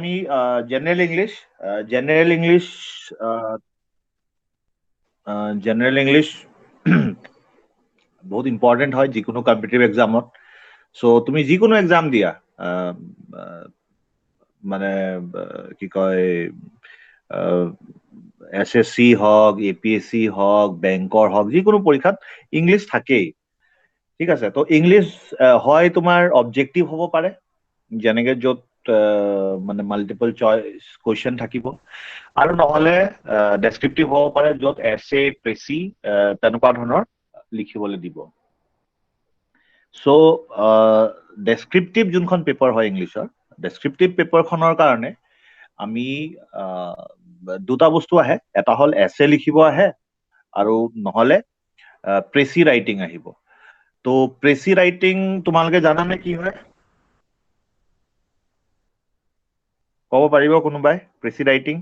আমি general English general English general English বহুত important হয় যিকোনো কম্পিটিটিভ এক্সামত। চ' তুমি যিকোনো এক্সাম দিয়া, মানে কি কয়, SSC হওক, APSC হওক, বেংকৰ হওক, যিকোনো পৰীক্ষাত ইংলিছ থাকেই। ঠিক আছে, তো ইংলিছ হয় তোমাৰ অবজেক্টিভ হ'ব পাৰে, যেনেকে য'ত মানে মাল্টিপল চইচ কুৱেশ্যন থাকিব, আৰু নহ'লে ডেছক্ৰিপটিভ হ'ব পাৰে, য'ত এছে, প্ৰেচি তেনেকুৱা ধৰণৰ লিখিবলৈ দিব। চ' ডেছক্ৰিপটিভ যোনখন পেপাৰ হয় ইংলিছৰ, ডেছক্ৰিপটিভ পেপাৰখনৰ কাৰণে আমি দুটা বস্তু আহে, এটা হ'ল এছে লিখিব আহে, আৰু নহ'লে প্ৰেচি ৰাইটিং আহিব। তো প্ৰেচি ৰাইটিং তোমালোকে জানানে কি হয়? ক'ব পাৰিব কোনোবাই প্ৰেচি ৰাইটিং?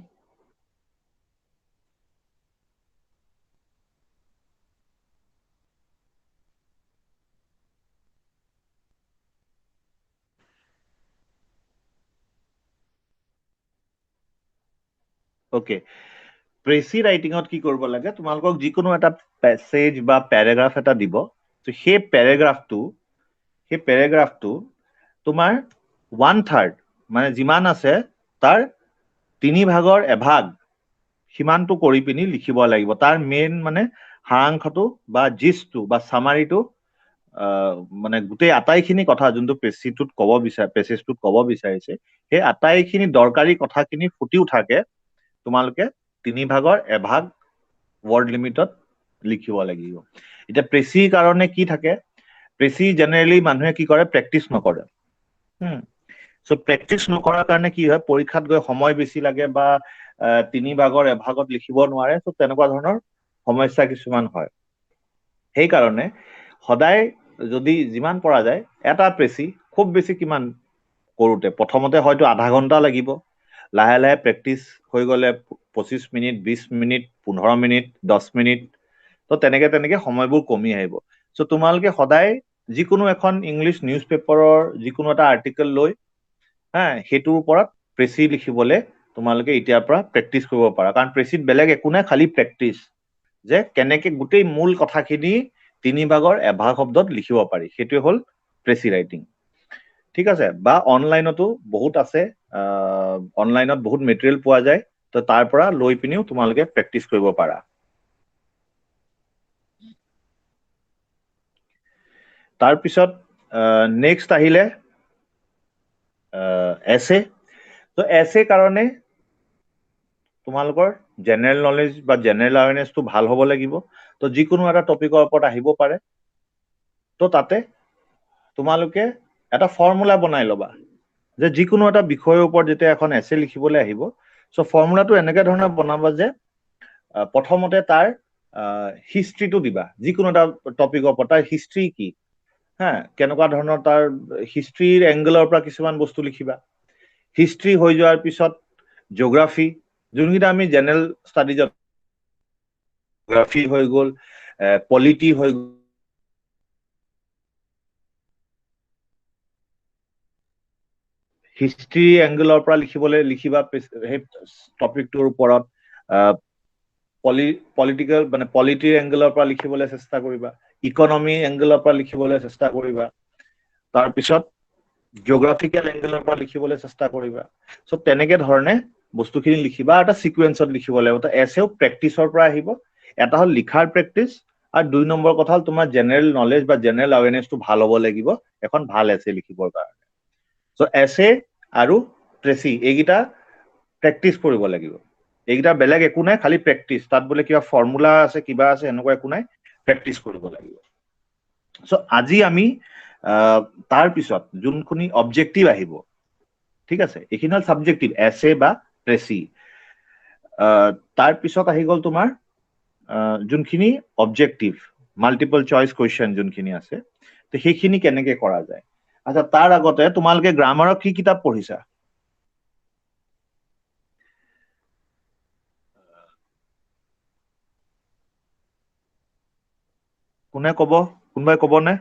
অ'কে, প্ৰেচি ৰাইটিঙত কি কৰিব লাগে, তোমালোকক যিকোনো এটা পেছেজ বা পেৰাগ্ৰাফ এটা দিব। সেই পেৰাগ্ৰাফটো তোমাৰ 1/3, মানে যিমান আছে তাৰ 3/ভাগৰ 1ভাগ সিমানটো কৰি পিনি লিখিব লাগিব। তাৰ মেইন মানে সাৰাংশটো বা জিষ্টটো বা চামাৰিটো, মানে গোটেই আটাইখিনি কথা যোনটো পেছেজটোত ক'ব বিচাৰিছে, সেই আটাইখিনি দৰকাৰী কথাখিনি ফুটি উঠাকে তোমালোকে 3/ভাগৰ 1ভাগ ৱৰ্ড লিমিটত লিখিব লাগিব। এতিয়া প্ৰেচিৰ কাৰণে কি থাকে, প্ৰেচি জেনেৰেলি মানুহে কি কৰে, প্ৰেক্টিচ নকৰে। চ' প্ৰেক্টিচ নকৰাৰ কাৰণে কি হয়, পৰীক্ষাত গৈ সময় বেছি লাগে, বা 3/ভাগৰ 1ভাগত লিখিব নোৱাৰে। চ' তেনেকুৱা ধৰণৰ সমস্যা কিছুমান হয়। সেইকাৰণে সদায় যদি যিমান পৰা যায়, এটা প্ৰেচি খুব বেছি কিমান কৰোঁতে প্ৰথমতে হয়তো আধা ঘণ্টা লাগিব, লাহে লাহে প্ৰেক্টিচ হৈ গ'লে 25 মিনিট, 20 মিনিট, 15 মিনিট, 10 মিনিট, তো তেনেকে তেনেকে সময়বোৰ কমি আহিব। চ' তোমালোকে সদায় যিকোনো এখন ইংলিছ নিউজ পেপাৰৰ যিকোনো এটা আৰ্টিকেল লৈ সেইটোৰ ওপৰত প্ৰেচি লিখিবলৈ তোমালোকে এতিয়াৰ পৰা প্ৰেক্টিচ কৰিব পাৰা। কাৰণ প্ৰেচিত বেলেগ একো নাই, খালি প্ৰেক্টিচ, যে কেনেকে গোটেই মূল কথাখিনি 3/ভাগৰ 1ভাগ শব্দত লিখিব পাৰি, সেইটোৱে হ'ল প্ৰেচি ৰাইটিং। ঠিক আছে, বা অনলাইনতো বহুত আছে, অনলাইনত বহুত মেটেৰিয়েল পোৱা যায়, তো তাৰ পৰা লৈ পিনিও তোমালোকে প্ৰেক্টিচ কৰিব পাৰা। তাৰপিছত নেক্সট আহিলে এছে। তো এছে কাৰণে তোমালোকৰ জেনেৰেল নলেজ বা জেনেৰেল এৱাৰনেছটো ভাল হ'ব লাগিব। তো যিকোনো এটা টপিকৰ ওপৰত আহিব পাৰে, তো তাতে তোমালোকে এটা ফৰ্মুলা বনাই ল'বা, যে যিকোনো এটা বিষয়ৰ ওপৰত যেতিয়া এখন এছে লিখিবলৈ আহিব, চ' ফৰ্মুলাটো এনেকে ধৰণে বনাবা যে প্ৰথমতে তাৰ হিষ্ট্ৰীটো দিবা, যিকোনো এটা টপিকৰ ওপৰত তাৰ হিষ্ট্ৰী কি, কেনেকুৱা ধৰণৰ তাৰ হিষ্ট্ৰীৰ এংগেলৰ পৰা কিছুমান বস্তু লিখিবা। হিষ্ট্ৰী হৈ যোৱাৰ পিছত জিঅ'গ্ৰাফী, যোনকেইটা আমি জেনেৰেল ষ্টাডিজত, জিঅ'গ্ৰাফী হৈ গ'ল, পলিটি হৈ গ'ল, হিষ্ট্ৰী এংগেলৰ পৰা লিখিবা সেই টপিকটোৰ ওপৰত। পলিটিকেল মানে পলিটিৰ এংগেলৰ পৰা লিখিবলৈ চেষ্টা কৰিবা, ইকনমি এংগেলৰ পৰা লিখিবলৈ চেষ্টা কৰিবা, তাৰপিছত জিঅ'গ্ৰাফিকেল এংগেলৰ পৰা লিখিবলৈ চেষ্টা কৰিবা। চ' তেনেকে ধৰণে বস্তুখিনি লিখিবা, এটা চিকুৱেঞ্চত লিখিব লাগিব। তো এছেও প্ৰেক্টিচৰ পৰা আহিব। এটা হ'ল লিখাৰ প্ৰেক্টিচ, আৰু 2 নম্বৰ কথা হ'ল তোমাৰ জেনেৰেল নলেজ বা জেনেৰেল এৱাৰনেছটো ভাল হ'ব লাগিব এখন ভাল এছে লিখিবৰ কাৰণে। চ' এছে আৰু প্ৰেচি এইকেইটা প্ৰেক্টিচ কৰিব লাগিব। এইকেইটা বেলেগ একো নাই, খালি প্ৰেক্টিচ। তাত বোলে কিবা ফৰ্মুলা আছে, কিবা আছে, এনেকুৱা একো নাই, প্ৰেক্টিচ কৰিব লাগিব। চ' আজি আমি তাৰ পিছত যোনখিনি অবজেক্টিভ আহিব, ঠিক আছে, এইখিনি হ'ল ছাবজেক্টিভ, এছে বা প্ৰেচি। তাৰ পিছত আহি গ'ল তোমাৰ যোনখিনি অবজেক্টিভ মাল্টিপল চইচ কুৱেশ্যন যোনখিনি আছে, তো সেইখিনি কেনেকে কৰা যায়। আচ্ছা, তাৰ আগতে তোমালোকে গ্ৰামাৰৰ কি কিতাপ পঢ়িছা? কোনোবাই ক'বনে?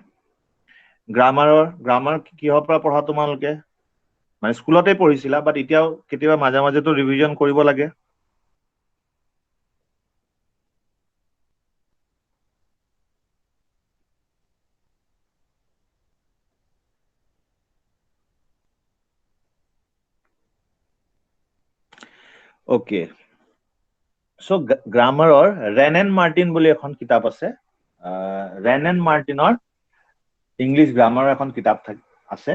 গ্ৰামাৰ কিহৰ পৰা পঢ়া তোমালোকে? মানে স্কুলতে পঢ়িছিলা বাট এতিয়াও কেতিয়াবা মাজে মাজেতো ৰিভিজন কৰিব লাগে ওকে সো গ্ৰামাৰৰ ৰেন এণ্ড মাৰ্টিন বুলি এখন কিতাপ আছে ৰেন এণ্ড মাৰ্টিনৰ ইংলিছ গ্ৰামাৰৰ এখন কিতাপ আছে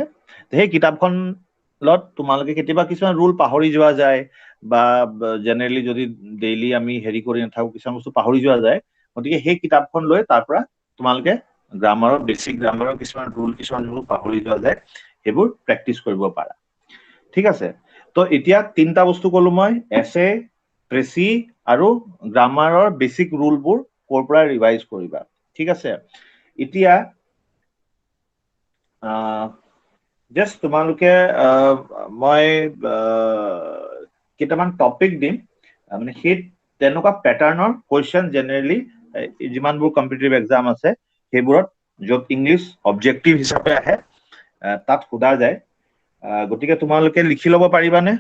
সেই কিতাপখনত তোমালোকে কেতিয়াবা কিছুমান ৰুল পাহৰি যোৱা যায় বা জেনেৰেলি যদি ডেইলি আমি হেৰি কৰি নাথাকো কিছুমান বস্তু পাহৰি যোৱা যায় গতিকে সেই কিতাপখন লৈ তাৰ পৰা তোমালোকে গ্ৰামাৰৰ বেছিক গ্ৰামাৰৰ কিছুমান ৰুল পাহৰি যোৱা যায় সেইবোৰ প্ৰেক্টিচ কৰিব পাৰা ঠিক আছে তো এতিয়া তিনিটা বস্তু কলো মই এছে প্ৰেচি আৰু গ্ৰামাৰৰ বেছিক ৰুলবোৰ ক'ৰ পৰা ৰিভাইজ কৰিবা ঠিক আছে এতিয়া জাষ্ট তোমালোকে মই কেইটামান টপিক দিম মানে সেই তেনেকুৱা পেটাৰ্ণৰ কুৱেশ্যন জেনেৰেলি যিমানবোৰ কম্পিটিটিভ এক্সাম আছে সেইবোৰত য'ত ইংলিছ অবজেক্টিভ হিচাপে আহে তাত সোধা যায় গতিকে তোমালোকে লিখি ল'ব পাৰিবানে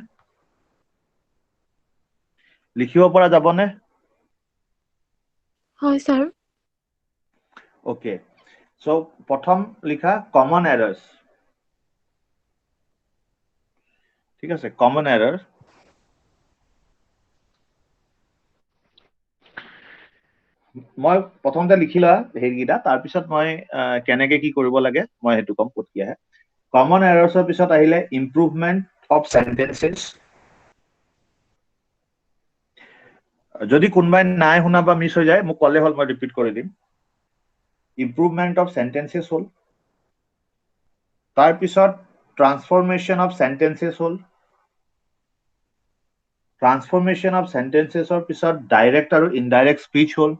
লিখিব পৰা যাবনে হয় স্যাৰ ওকে সো প্ৰথম লিখা কমন এৰাৰ্ছ ঠিক আছে কমন এৰাৰ মই প্ৰথমতে লিখি লোৱা হেৰিকেইটা তাৰপিছত মই কেনেকে কি কৰিব লাগে মই সেইটো কম ক'ত কি আহে কমন এৰাৰ্ছৰ পিছত আহিলে ইম্প্ৰুভমেণ্ট অফ চেণ্টেন্সেছ যদি কোনোবাই নাই শুনা বা মিছ হৈ যায় মোক ক'লে হ'ল মই ৰিপিট কৰি দিম ইম্প্ৰুভমেণ্ট অফ চেণ্টেন্সেছ হ'ল তাৰপিছত ট্ৰান্সফৰ্মেশ্যন অফ চেণ্টেন্সেছ হ'ল ট্ৰান্সফৰ্মেশ্যন অফ চেণ্টেন্সেছৰ পিছত ডাইৰেক্ট আৰু ইনডাইৰেক্ট স্পীচ হ'ল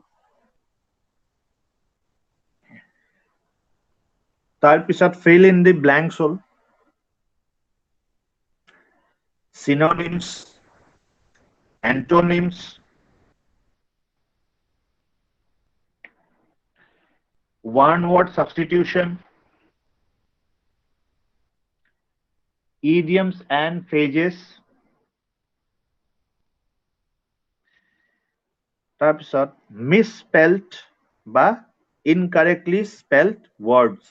তাৰপিছত ফিল ইন দি ব্লেংকছ হ'ল synonyms antonyms one word substitution idioms and phrases তাৰপিছত misspelled বা incorrectly spelled words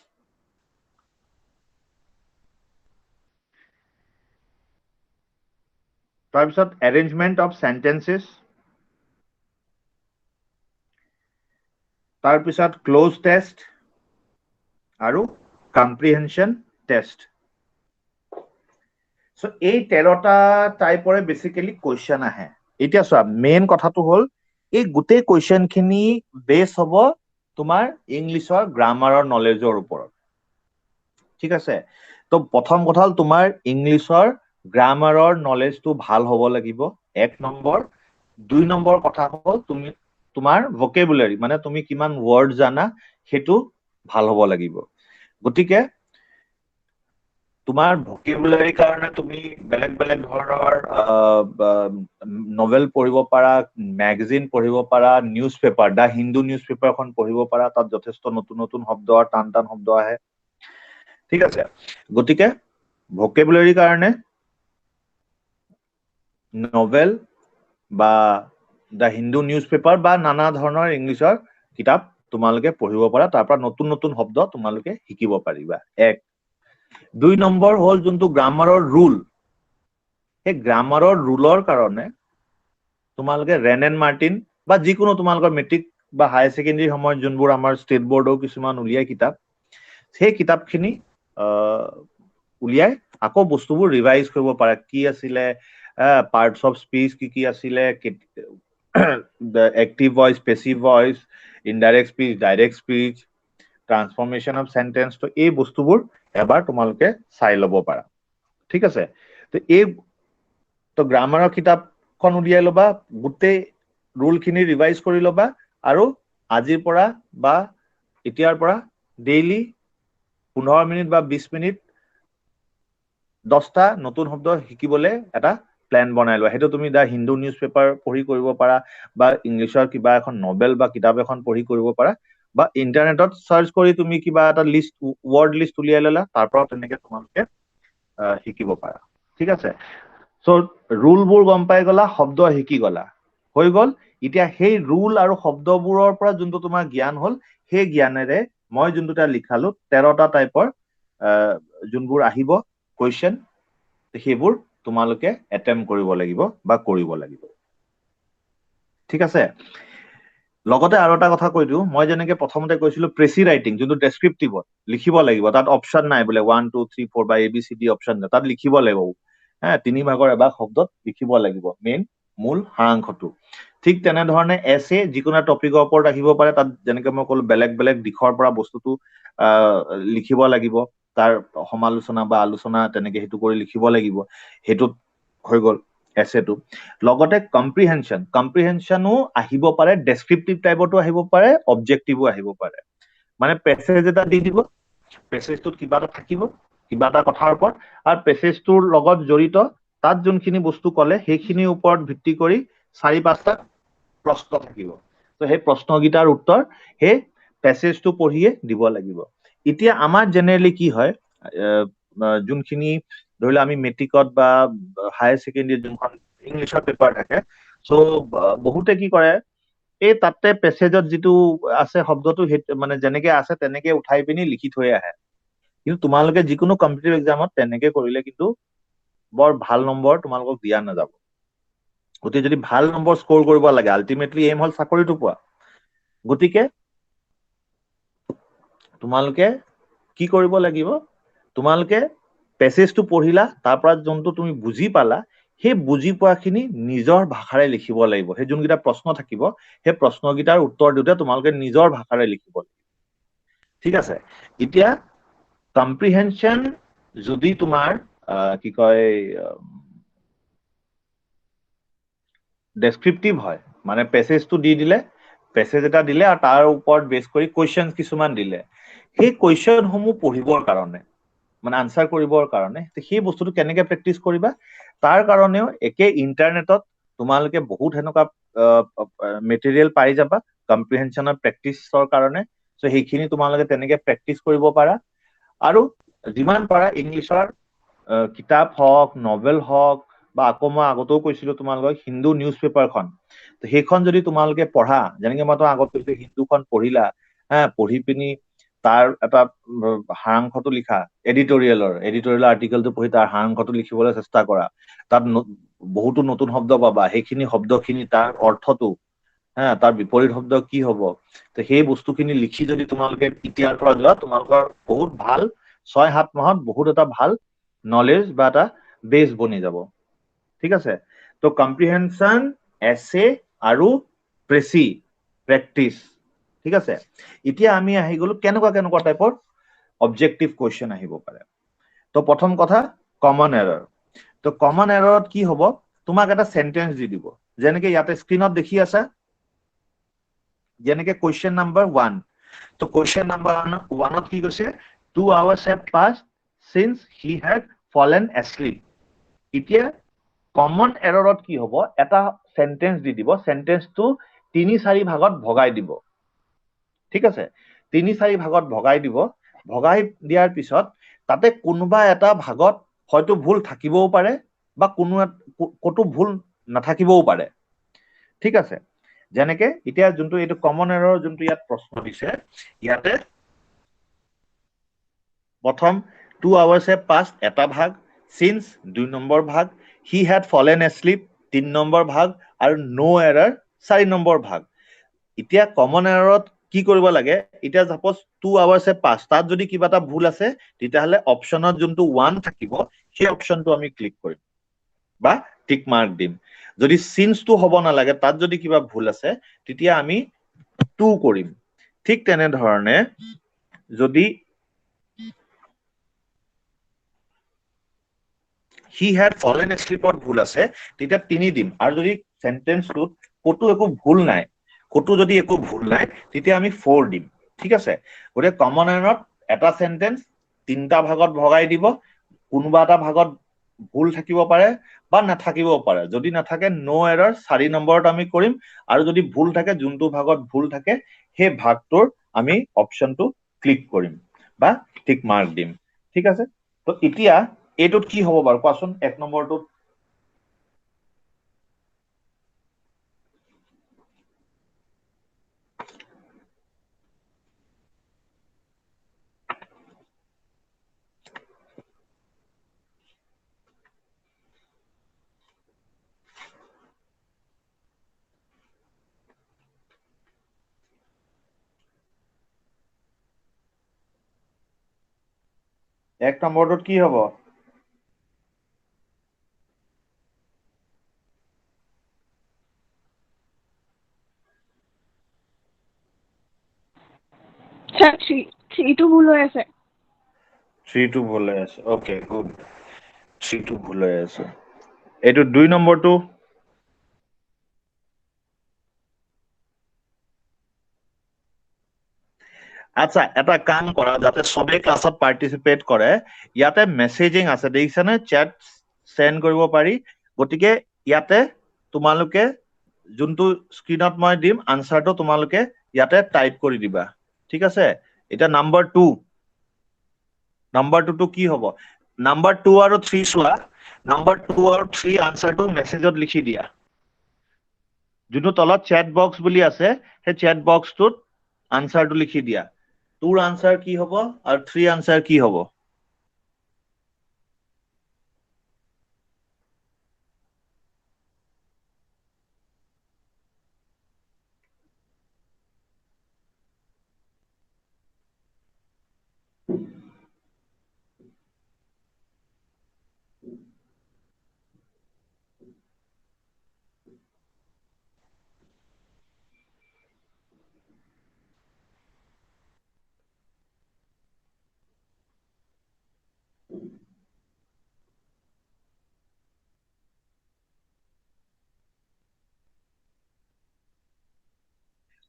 তাৰপিছত arrangement of sentences তাৰপিছত close test আৰু comprehension test সো এই 13টা টাইপৰে বেসিক্যালি কোৱেশ্চন আহে এতিয়া চোৱা মেইন কথাটো হ'ল এই গোটেই কোৱেশ্চন খিনি বেস হ'ব তোমাৰ ইংলিছৰ গ্ৰামাৰৰ নলেজৰ ওপৰত ঠিক আছে তো প্ৰথম কথা হ'ল তোমাৰ ইংলিছৰ গ্ৰামাৰৰ নলেজটো ভাল হ'ব লাগিব 1 নম্বৰ 2 নম্বৰ কথা হ'ল তুমি তোমাৰ ভোকেবুলাৰি মানে তুমি কিমান ওয়াৰ্ড জানা হেতু ভাল হ'ব লাগিব গতিকে তোমাৰ ভোকেবুলাৰি কাৰণে তুমি বেলেগ বেলেগ ধৰণৰ নভেল পঢ়িব পাৰা ম্যাগাজিন পঢ়িব পাৰা নিউজ পেপাৰ দা হিন্দু নিউজ পেপাৰখন পঢ়িব পাৰা তাত যথেষ্ট নতুন নতুন শব্দ আৰু টান টান শব্দ আহে ঠিক আছে গতিকে ভোকেবুলাৰি কাৰণে নভেল বা দা হিন্দু নিউজ পেপাৰ বা নানা ধৰণৰ ইংলিছৰ কিতাপ তোমালোকে পঢ়িব পাৰা তাৰ পৰা নতুন নতুন শব্দ তোমালোকে শিকিব পাৰিবা 1 2 নম্বৰ হ'ল যোনটো গ্ৰামাৰৰ ৰুল সেই গ্ৰামাৰৰ ৰুলৰ কাৰণে তোমালোকে ৰেন এণ্ড মাৰ্টিন বা যিকোনো তোমালোকৰ মেট্ৰিক বা হায়াৰ সেকেন্ডাৰী সময়ত যোনবোৰ আমাৰ ষ্টেট বোৰ্ডৰ কিছুমান উলিয়াই কিতাপ সেই কিতাপখিনি উলিয়াই আকৌ বস্তুবোৰ ৰিভাইজ কৰিব পাৰা কি আছিলে পাৰ্টস অফ স্পীচ কি আছিলে active voice passive voice indirect speech direct speech transformation of sentence তো এই বস্তুবোৰ এবাৰ তোমালোকে চাই ল'ব পাৰা ঠিক আছে তো গ্ৰামাৰৰ কিতাপখন উলিয়াই ল'বা গোটেই ৰুলখিনি ৰিভাইজ কৰি ল'বা আৰু আজিৰ পৰা বা এতিয়াৰ পৰা ডেইলি 15 মিনিট বা 20 মিনিট 10টা নতুন শব্দ শিকিবলৈ এটা প্ল্যান বনাই লোৱা হেতু তুমি দা হিন্দু নিউজ পেপাৰ পঢ়ি কৰিব পাৰা বা ইংলিছৰ কিবা এখন নভেল বা কিতাপ এখন পঢ়ি কৰিব পাৰা বা ইন্টাৰনেটত সাৰ্চ কৰি তুমি কিবা এটা লিষ্ট ওয়াৰ্ড লিষ্ট উলিয়াই ললা তাৰ পৰা তেনেকে তোমালোকে শিকিব পাৰা ঠিক আছে সো ৰুলবোৰ গম পাই গলা শব্দ শিকি গলা হৈ গল এতিয়া সেই ৰুল আৰু শব্দবোৰৰ পৰা যোনটো তোমাৰ জ্ঞান হল সেই জ্ঞানেৰে মই যোনটোটা লিখালো 13টা টাইপৰ যোনবোৰ আহিব কুৱেশ্যন সেইবোৰ তোমালোকে এটেম্প কৰিব লাগিব বা কৰিব লাগিব ঠিক আছে লগতে আৰু এটা কথা কৈ দিও মই যেনেকে প্ৰথমতে কৈছিলো প্ৰেচি ৰাইটিং যোনটো ডেসক্ৰিপটিভত লিখিব লাগিব তাত অপচন নাই বোলে 1 2 3 4 বা ABCD অপচন নাই তাত লিখিব লাগিব হ্যাঁ তিনি ভাগৰ এবাৰ শব্দত লিখিব লাগিব মেইন মূল সাৰাংশটো ঠিক তেনেধৰণে এছে যিকোনো টপিকৰ ওপৰত আহিব পাৰে তাত যেনেকে মই ক'লো বেলেগ বেলেগ দিশৰ পৰা বস্তুটো লিখিব লাগিব তাৰ সমালোচনা বা আলোচনা তেনেকে হেতু কৰি লিখিব লাগিব হেতুত হৈ গল এছেটো লগতে কম্প্ৰিহেনশনো আহিব পাৰে ডেসক্ৰিপটিভ টাইপতো আহিব পাৰে অবজেক্টিভো আহিব পাৰে মানে পেছেজ এটা দি দিব পেছেজটোত কিবা এটা থাকিব কিবা এটা কথাৰ ওপৰত আৰু পেছেজটোৰ লগত জড়িত তাত যোনখিনি বস্তু কলে সেইখিনিৰ ওপৰত ভিত্তি কৰি 4-5টা প্ৰশ্ন থাকিব তো সেই প্ৰশ্নগীটাৰ উত্তৰ সেই পেছেজটো পঢ়িয়ে দিব লাগিব এতিয়া আমাৰ জেনেৰেলি কি হয় যোনখিনি ধৰিলে আমি মেট্ৰিকত বা হায়াৰ সেকেন্ডাৰী যোনখন ইংলিছৰ পেপাৰ থাকে সো বহুতে কি কৰে এই তাতে পেছেজত যিটো আছে শব্দটো মানে যেনেকে আছে তেনেকে উঠাই পিনি লিখি থৈ আহে কিন্তু তোমালোকে যিকোনো কম্পিটিটিভ এক্সামত তেনেকে কৰিলে কিন্তু বৰ ভাল নম্বৰ তোমালোকক দিয়া নাযাব গতিকে যদি ভাল নম্বৰ স্কোৰ কৰিব লাগে আলটিমেটলি এম হল চাকৰিটো পোৱা গতিকে তোমালোকে কি কৰিব লাগিব তোমালোকে পেছেজটো পঢ়িলা তাৰ পৰা যোনটো তুমি বুজি পালা সেই বুজি পোৱাখিনি নিজৰ ভাষাৰে লিখিব লাগিব সেই যোনকেইটা প্ৰশ্ন থাকিব সেই প্ৰশ্নকেইটাৰ উত্তৰ দিওঁতে তোমালোকে নিজৰ ভাষাৰে লিখিব লাগিব ঠিক আছে এতিয়া কম্প্ৰিহেনশন যদি তোমাৰ কি কয় ডেসক্ৰিপটিভ হয় মানে পেছেজটো দি দিলে পেছেজ এটা দিলে আৰু তাৰ ওপৰত বেছ কৰি কুৱেশ্যন কিছুমান দিলে সেই কুৱেশ্যনসমূহ পঢ়িবৰ কাৰণে মানে আনসাৰ কৰিবৰ কাৰণে সেই বস্তুটো কেনেকে প্ৰেক্টিচ কৰিবা তাৰ কাৰণেও একে ইন্টাৰনেটত তোমালোকে বহুত হেনেকুৱা মেটেৰিয়েল পাই যাবা কম্প্ৰিহেনশনৰ প্ৰেক্টিচৰ কাৰণে সো সেইখিনি তোমালোকে তেনেকে প্ৰেক্টিচ কৰিব পাৰা আৰু যিমান পাৰা ইংলিছৰ কিতাপ হওক নভেল হওক বা আকৌ মই আগতেও কৈছিলো তোমালোকক হিন্দু নিউজ পেপাৰখন সেইখন যদি তোমালোকে পঢ়া যেনেকে মই তো আগত কৈছিলো হিন্দুখন পঢ়িলা হা পঢ়ি পিনি তাৰ এটা সাৰাংশটো লিখা এডিটৰিয়েলৰ আৰ্টিকেলটো পঢ়ি তাৰ সাৰাংশটো লিখিবলৈ চেষ্টা কৰা তাত বহুতো নতুন শব্দ পাবা সেইখিনি শব্দখিনি তাৰ অৰ্থটো হা তাৰ বিপৰীত শব্দ কি হব তো সেই বস্তুখিনি লিখি যদি তোমালোকে ইতিয়াৰ পৰা যোৱা তোমালোকৰ বহুত ভাল 6-7 মাহত বহুত এটা ভাল নলেজ বা এটা বেছ বনি যাব ঠিক আছে তো কম্প্ৰিহেনশন এছে আৰু প্ৰেক্টিচ ঠিক আছে এতিয়া আমি আহি গলো কেনেকুৱা টাইপৰ অবজেক্টিভ কুৱেশ্যন আহিব পাৰে তো প্ৰথম কথা কমন এৰৰ তো কমন এৰৰত কি হ'ব তোমাক এটা সেন্টেন্স দি দিব যেনেকে ইয়াতে স্ক্ৰিনত দেখি আছা যেনেকে কুৱেশ্যন নাম্বাৰ 1 তো কুৱেশ্যন নাম্বাৰ 1ত কি কৈছে 2 hours have passed since he had fallen asleep এতিয়া কমন এৰৰত কি হ'ব এটা সেন্টেন্স দি দিব সেন্টেন্সটো 3-4 ভাগত ভগাই দিব ঠিক আছে 3-4 ভাগত ভগাই দিব ভগাই দিয়াৰ পিছত তাতে কোনোবা এটা ভাগত হয়তো ভুল থাকিবও পাৰে বা কতো ভুল নাথাকিবও পাৰে ঠিক আছে যেনেকে এতিয়া যোনটো এইটো কমন এৰৰ যোনটো ইয়াত প্ৰশ্ন দিছে ইয়াতে প্ৰথম 2 hours have passed এটা ভাগ since 2 নম্বৰ ভাগ he had fallen asleep 3 number ভাগ আৰু no error 4 নম্বৰ ভাগ এতিয়া কমন এৰৰত কি কৰিব লাগে এতিয়া সাপোজ 2 hours have passed তাত যদি কিবা এটা ভুল আছে তেতিয়াহলে অপচনত যোনটো 1 থাকিব সেই অপচনটো আমি ক্লিক কৰিম বা টিক মাৰ্ক দিম যদি since টো হ'ব নালাগে তাত যদি কিবা ভুল আছে তেতিয়া আমি 2 কৰিম ঠিক তেনে ধৰণে যদি he had fallen asleep ত ভুল আছে তেতিয়া 3 দিম আৰু যদি সেন্টেন্সটোত কতো একো ভুল নাই কতো যদি একো ভুল নাই তেতিয়া আমি 4 দিম ঠিক আছে গৰে কমন এৰত এটা সেন্টেন্স 3টা ভাগত ভগাই দিব কোনোবা এটা ভাগত ভুল থাকিব পাৰে বা নাথাকিব পাৰে যদি নাথাকে নো এৰৰ 4 নম্বৰত আমি কৰিম আৰু যদি ভুল থাকে যোনটো ভাগত ভুল থাকে সেই ভাগটোৰ আমি অপচনটো ক্লিক কৰিম বা টিক মাৰ্ক দিম ঠিক আছে তো এতিয়া এইটোত কি হ'ব বাৰু কোৱাচোন 1 নম্বৰটোত এক নম্বৰটোত কি হ'ব Sir, three to ভুল হৈ আছে 3 টো ভুল হৈ আছে ওকে গুড 3 টো ভুল হৈ আছে এইটো 2 নম্বৰটো আচ্ছা এটা কাম কৰা যাতে সবে ক্লাছত পাৰ্টিসিপেট কৰে ইয়াতে মেসেজিং আছে দেখিছানে চ্যাট সেন্ড কৰিব পাৰি গতিকে ইয়াতে তোমালোকে যোনটো স্ক্ৰিনত মই দিম আনসাৰটো তোমালোকে ইয়াতে টাইপ কৰি দিবা ঠিক আছে এটা নাম্বাৰ 2 নাম্বাৰ 2 টো কি হ'ব নাম্বাৰ 2 আৰু 3 চোৱা নাম্বাৰ 2 আৰু 3 আনসাৰটো মেসেজত লিখি দিয়া যোনটো তলত চ্যাট বক্স বুলি আছে সেই চ্যাট বক্সটোত আনসাৰটো লিখি দিয়া 2 আনসাৰ কি হ'ব আৰু 3 আনসাৰ কি হ'ব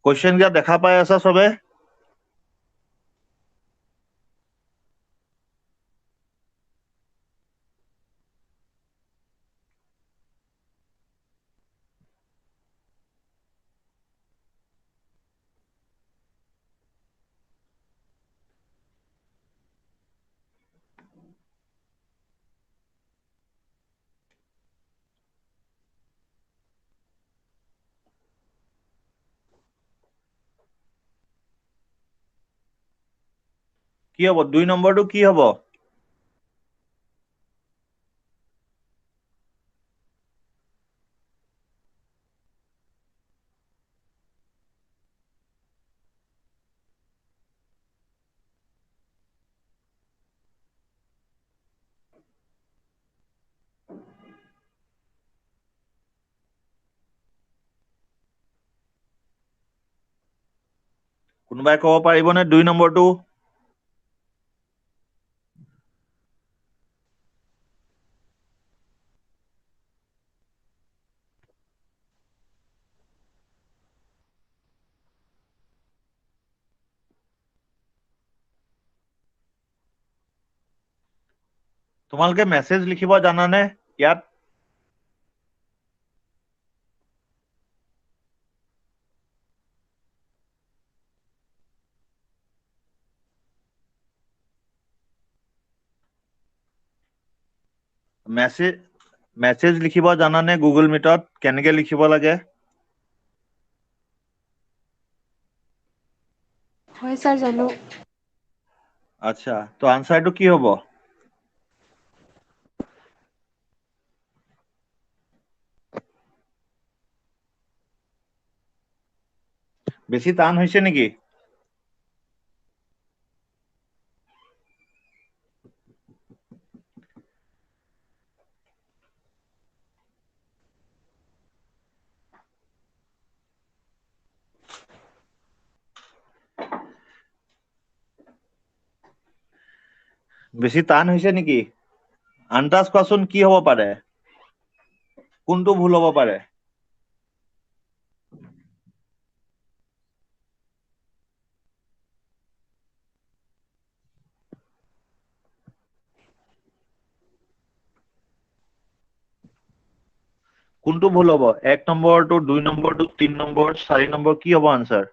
কোশ্চেন দিয়া দেখা পাই আছা সবে কি হ'ব 2 নম্বৰটো কি হ'ব কোনোবাই ক'ব পাৰিবনে 2 নম্বৰটো তোমালোকে মেসেজ লিখিব জানানে ইয়াত মেসেজ মেসেজ লিখিব জানানে গুগল মিটত কেনেকে লিখিব লাগে হয় স্যার জানো আচ্ছা তো আনসাৰটো কি হ'ব বেছি টান হৈছে নেকি বেছি টান হৈছে নেকি আন্দাজ কোৱাচোন কি হ'ব পাৰে কোনটো ভুল হ'ব পাৰে কোনটো ভুল হ'ব 1 নম্বৰটো 2 নম্বৰটো 3 নম্বৰ 4 নম্বৰ কি হ'ব আনসাৰ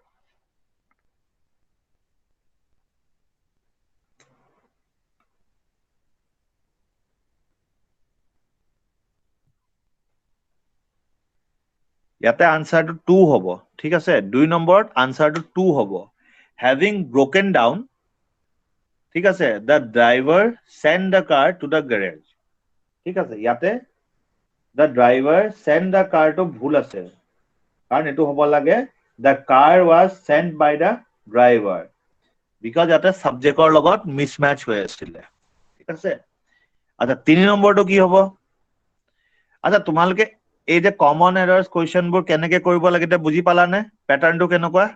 ইয়াতে আনসাৰটো 2 হ'ব ঠিক আছে 2 নম্বৰত আনসাৰটো 2 হ'ব having broken down ঠিক আছে the driver send the car to the garage ঠিক আছে ইয়াতে the driver send the car to ভুল আছে কাৰণ এটো হ'ব লাগে the car was sent by the driver because ইয়াতে সাবজেক্টৰ লগত মিসম্যাচ হৈ আছিল ঠিক আছে আচ্ছা 3 নম্বৰটো কি হ'ব আচ্ছা তোমালোকে এই যে কমন এৰাৰ্স কোৱেশ্চনবোৰ কেনেকে কৰিব লাগে এটা বুজি পালানে প্যাটাৰ্নটো কেনেকুৱা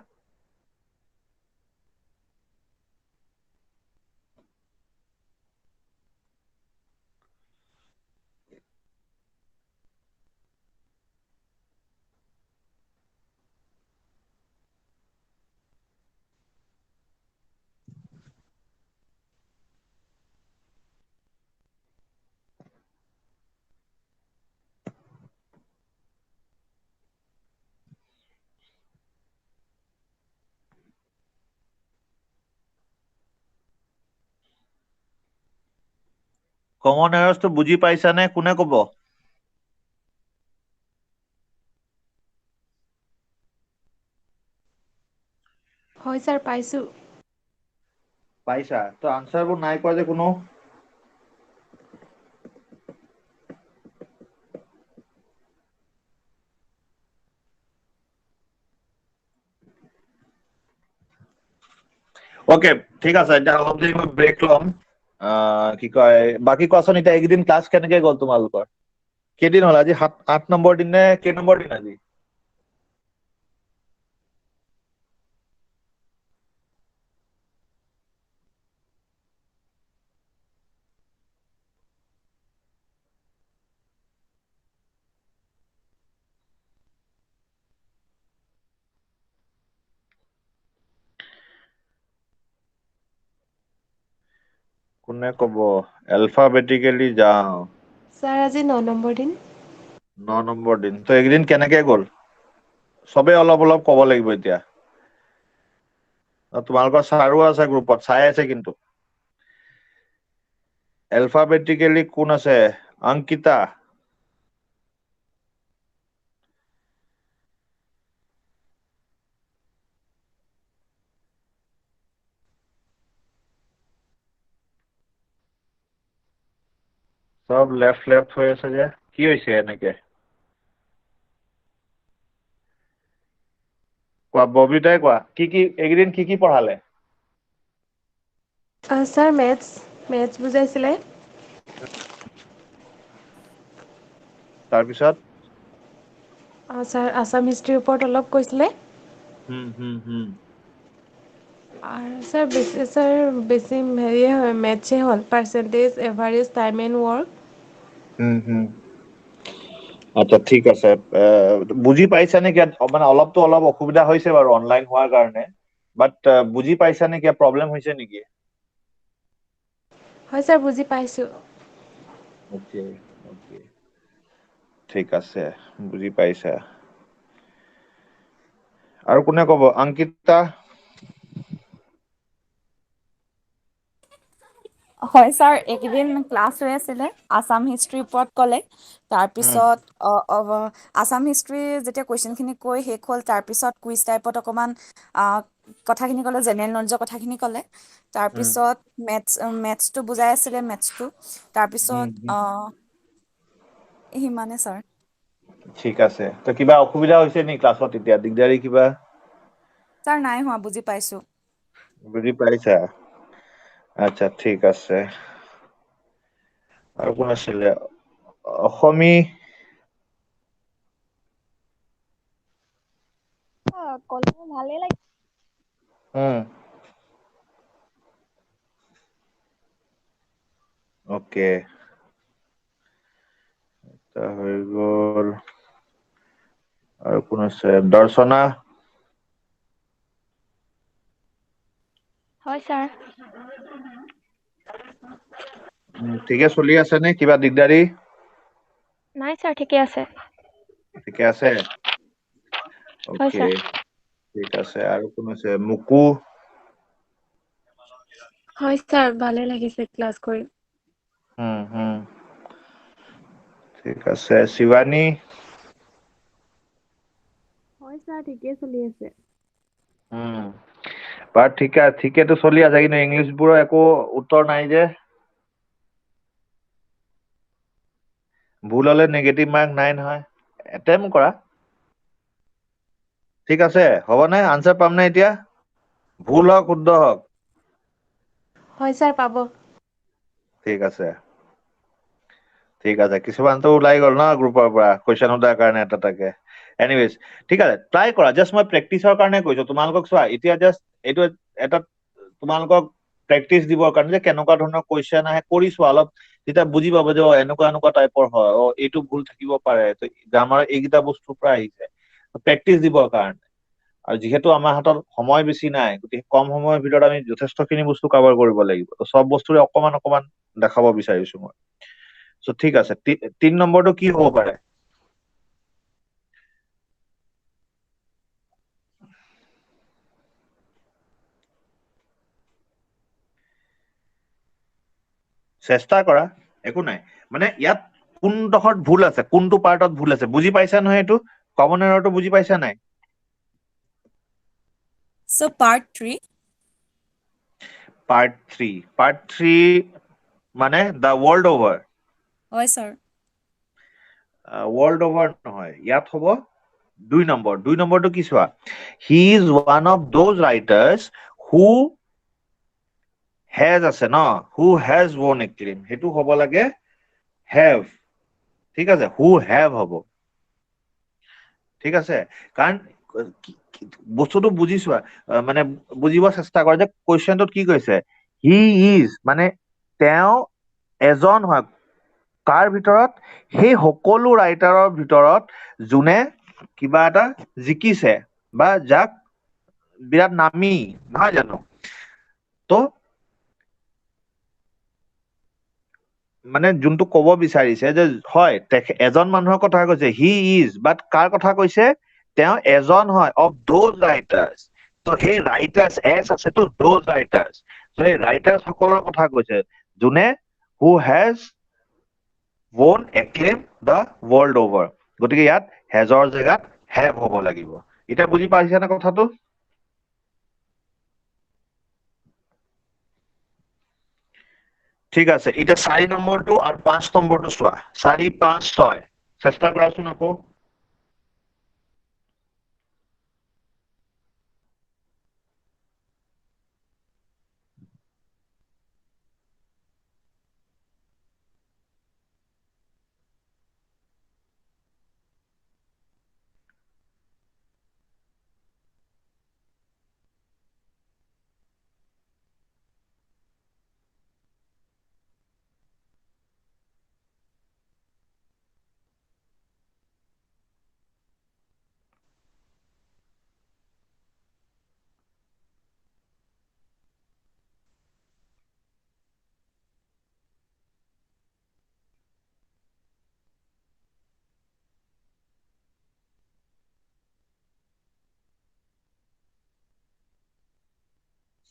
কমন এৰাৰ্সটো বুজি পাইছানে কোনে ক'ব হয় স্যাৰ পাইছো পাইছা তো আনসাৰবোৰ নাই কোৱা যে কোনো ওকে ঠিক আছে এতিয়া অলপ দেৰি মই ব্ৰেক ল'ম কি কয় বাকি কোৱাচোন এতিয়া এইকেইদিন ক্লাছ কেনেকে গ'ল তোমালোকৰ কেইদিন হ'ল আজি 8 নম্বৰ দিন নে কেই নম্বৰ দিন আজি কোনে ক'ব এলফাবেটিক্যালি যাও স্যাৰ আজি 9 নম্বৰ দিন 9 নম্বৰ দিন তো এইকেইদিন কেনেকে গ'ল সবে অলপ অলপ ক'ব লাগিব এতিয়া তোমালোকৰ ছাৰো আছে গ্ৰুপত চাই আছে কিন্তু এলফাবেটিক্যালি কোন আছে অংকিতা সব লেফট হৈ আছে যে কি হৈছে এনেকে কোৱা ববিতাই কোৱা কি এইকেইদিন কি পঢ়ালে স্যাৰ ম্যাথছ বুজাইছিলে তাৰপিছত স্যাৰ আসাম হিষ্ট্ৰিৰ ওপৰত অলপ কৈছিলে হুম আৰ স্যাৰ বেশি হেৰিয়ে হয় ম্যাথছে হ'ল percentage average time and work hmm আচ্ছা ঠিক আছে বুজি পাইছা নেকি মানে অলপতো অলপ অসুবিধা হৈছে বাৰু অনলাইন হোৱাৰ কাৰণে বাট বুজি পাইছা নেকি প্ৰব্লেম হৈছে নেকি হয় স্যাৰ বুজি পাইছো ওকে ওকে ঠিক আছে বুজি পাইছা আৰু কোনে ক'ব অংকিতা হয় ছাৰ এইকেইদিন ক্লাছ হৈ আছিলে আছাম হিষ্ট্ৰীৰ ওপৰত ক'লে তাৰপিছত আছাম হিষ্ট্ৰী যেতিয়া কুৱেশ্যনখিনি কৈ শেষ হ'ল তাৰপিছত কুইজ টাইপত অকণমান কথাখিনি ক'লে জেনেৰেল নলেজৰ কথাখিনি ক'লে তাৰপিছত মেথছটো বুজাই আছিলে মেথছটো তাৰপিছত সিমানে ছাৰ ঠিক আছে তো কিবা অসুবিধা হৈছে নেকি ক্লাছত এতিয়া দিগদাৰি কিবা ছাৰ নাই হোৱা বুজি পাইছো বুজি পাইছা আচ্ছা ঠিক আছে আৰু কোন আছিলে অসমী কলেজ ভালেই লাগে ওকে হৈ গ'ল আৰু কোন আছে দৰ্শনা হয় ছাৰ ঠিকে চলি আছে নে কিবা দিগদাৰি নাই ছাৰ ঠিকে আছে ঠিকে আছে হয় ওকে ছাৰ ঠিক আছে আৰু কোন আছে মুকু হয় স্যাৰ ভালে লাগিছে ক্লাস কৰি হুম ঠিক আছে শিৱানী হয় ছাৰ ঠিকেই চলি আছে বাট ঠিকেতো চলি আছে কিন্তু ইংলিছবোৰৰ একো উত্তৰ নাই যে ভুল হলে নেগেটিভ মাৰ্ক নাই নহয় এটেম্প কৰা ঠিক আছে হ'বনে আনচাৰ পাম নে এতিয়া ভুল হওক শুদ্ধ হওক হয় ছাৰ পাব ঠিক আছে কিছুমানতো ওলাই গ'ল ন গ্ৰুপৰ পৰা কুৱেশ্যন সোধাৰ কাৰণে এটাকে এনিৱেজ ঠিক আছে ট্ৰাই কৰা জাষ্ট মই প্ৰেক্টিচৰ কাৰণে কৈছো তোমালোকক চোৱা এতিয়া জাষ্ট এইটো এটা তোমালোকক প্ৰেক্টিচ দিবৰ কাৰণে যে কেনেকুৱা ধৰণৰ কুৱেশ্যন আহে কৰি চোৱা অলপ তেতিয়া বুজি পাব যে এনেকুৱা টাইপৰ হয় এইটো ভুল থাকিব পাৰে গ্ৰামাৰ এইকেইটা বস্তুৰ পৰা আহিছে প্ৰেক্টিচ দিবৰ কাৰণে আৰু যিহেতু আমাৰ হাতত সময় বেছি নাই গতিকে কম সময়ৰ ভিতৰত আমি যথেষ্টখিনি বস্তু কভাৰ কৰিব লাগিব চব বস্তুৰে অকমান দেখাব বিচাৰিছো মই চ' ঠিক আছে 3 নম্বৰটো কি হ'ব পাৰে চেষ্টা কৰা একো নাই মানে ইয়াত কোনডোখৰত ভুল আছে কোনটো পাৰ্টত ভুল আছে বুজি পাইছা নহয় এইটো কমন এৰৰটো বুজি পাইছা নাই So part 3. পাৰ্ট 3 মানে দ্য ৱৰ্ল্ড অভাৰ হয় sir. ৱৰ্ল্ড অভাৰ নহয় ইয়াত হ'ব 2 নম্বৰটো কি চোৱা he is one of those writers who has আছে ন হু হেজ won এক্টিম সেইটো হ'ব লাগে হেভ ঠিক আছে হু হেভ হ'ব ঠিক আছে কাৰণ বস্তুটো বুজি চোৱা মানে বুজিব চেষ্টা কৰা যে কুৱেশ্যনটোত কি কৈছে হি ইজ মানে তেওঁ এজন হয় কাৰ ভিতৰত সেই সকলো ৰাইটাৰৰ ভিতৰত যোনে কিবা এটা জিকিছে বা যাক বিৰাট নামি নহয় জানো তো মানে যোনটো কব বিচাৰিছে যে হয় এজন মানুহৰ কথা কৈছে হি ইজ বাট কাৰ কথা কৈছে তেওঁ এজন হয় অফ দোজ ৰাইটাৰ্ছ তো সেই ৰাইটাৰ্ছ এছ আছে তো দোজ ৰাইটাৰ্ছ তো সেই ৰাইটাৰ্ছ সকলৰ কথা কৈছে যোনে who has won acclaim the world over গতিকে ইয়াত হেজৰ জেগাত হেভ হ'ব লাগিব এতিয়া বুজি পাইছা না কথাটো ঠিক আছে এতিয়া 4 নম্বৰটো আৰু 5 নম্বৰটো চোৱা 4 5 6 চেষ্টা কৰাচোন আকৌ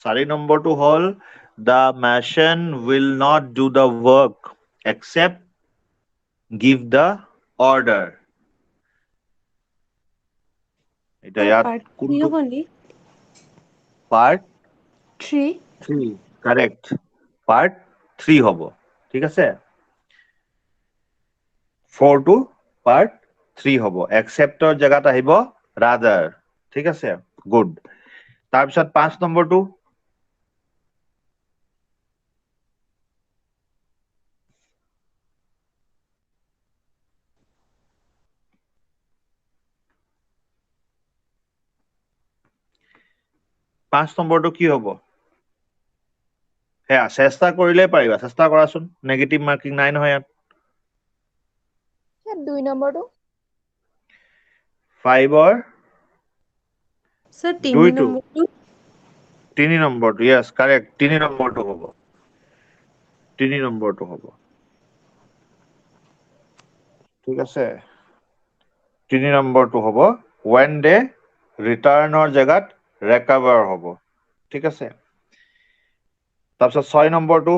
4 নম্বৰটো হ'ল the machine will not do the work except give the order এটা ছাৰ ইয়াত পাৰ্ট 3 কোনটো হ'ব নি পাৰ্ট 3 3 কাৰেক্ট পাৰ্ট 3 হ'ব ঠিক আছে 4 টো পাৰ্ট 3 হ'ব এক্সেপ্টৰ জেগাত আহিব ৰাদাৰ ঠিক আছে গুড তাৰপিছত 5 নম্বৰটো কি হ'ব সেয়া চেষ্টা কৰিলে পাৰিবা চেষ্টা কৰাচোন নেগেটিভ মাৰ্কিং নাই নহয় ইয়াত 2 নম্বৰটো 5ৰ ছাৰ 3 দুইটো নম্বৰটো 3 নম্বৰটো য়েছ কাৰেক্ট 3 নম্বৰটো হ'ব 3 নম্বৰটো হ'ব ঠিক আছে 3 নম্বৰটো হ'ব when they ৰিটাৰ্ণৰ জেগাত ৰেকাভাৰ হ'ব ঠিক আছে তাৰপিছত 6 নম্বৰটো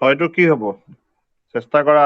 হয়তো কি হ'ব চেষ্টা কৰা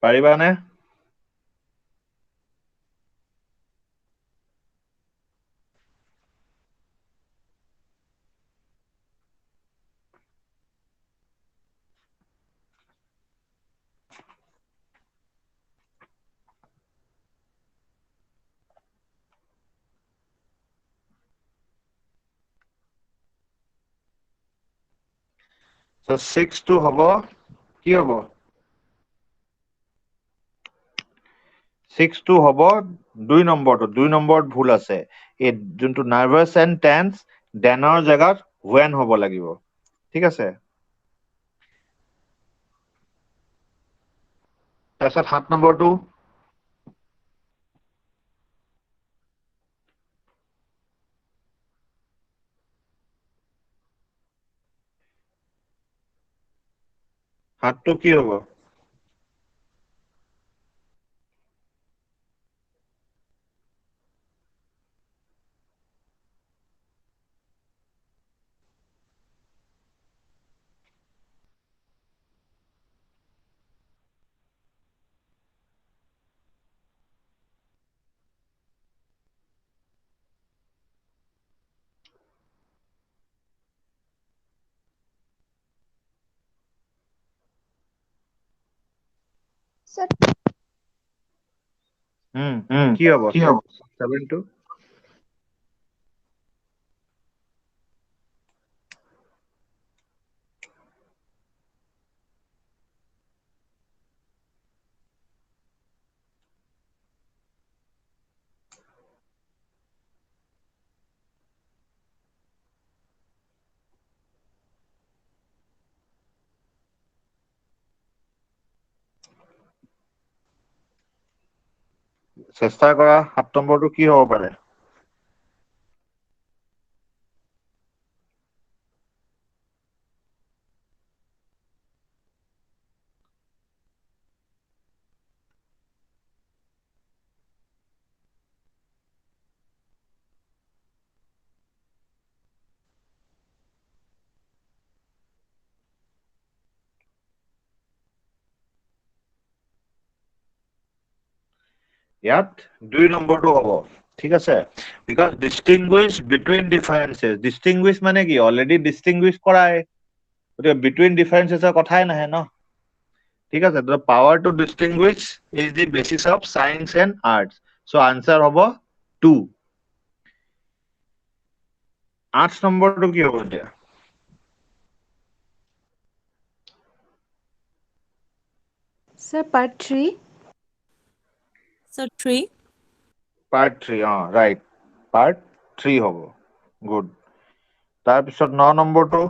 পাৰিবানে So 6 to হ'ব কি হ'ব 6 to হ'ব 2 নম্বৰটো 2 নম্বৰত ভুল আছে এই যোনটো নাৰ্ভাছ এণ্ড টেন্স দেনৰ জেগাত when হ'ব লাগিব ঠিক আছে তাৰপিছত 7 নম্বৰটো হাতটো কি হ'ব Sir, কি হ'ব 7 to চেষ্টা কৰা 7 নম্বৰটো কি হ'ব পাৰে ইয়াত 2 নম্বৰটো হ'ব ঠিক আছে because distinguish between differences distinguish মানে কি অলৰেডি distinguish কৰাই গতিকে between differences কথাই নাহে ন ঠিক আছে the power to distinguish is the basis of science and arts so answer হ'ব 2 8 নম্বৰটো কি হ'ব এতিয়া Sir, part 3. So 3. part 3 right part 3 হ'ব good তাৰপিছত 9 নম্বৰটো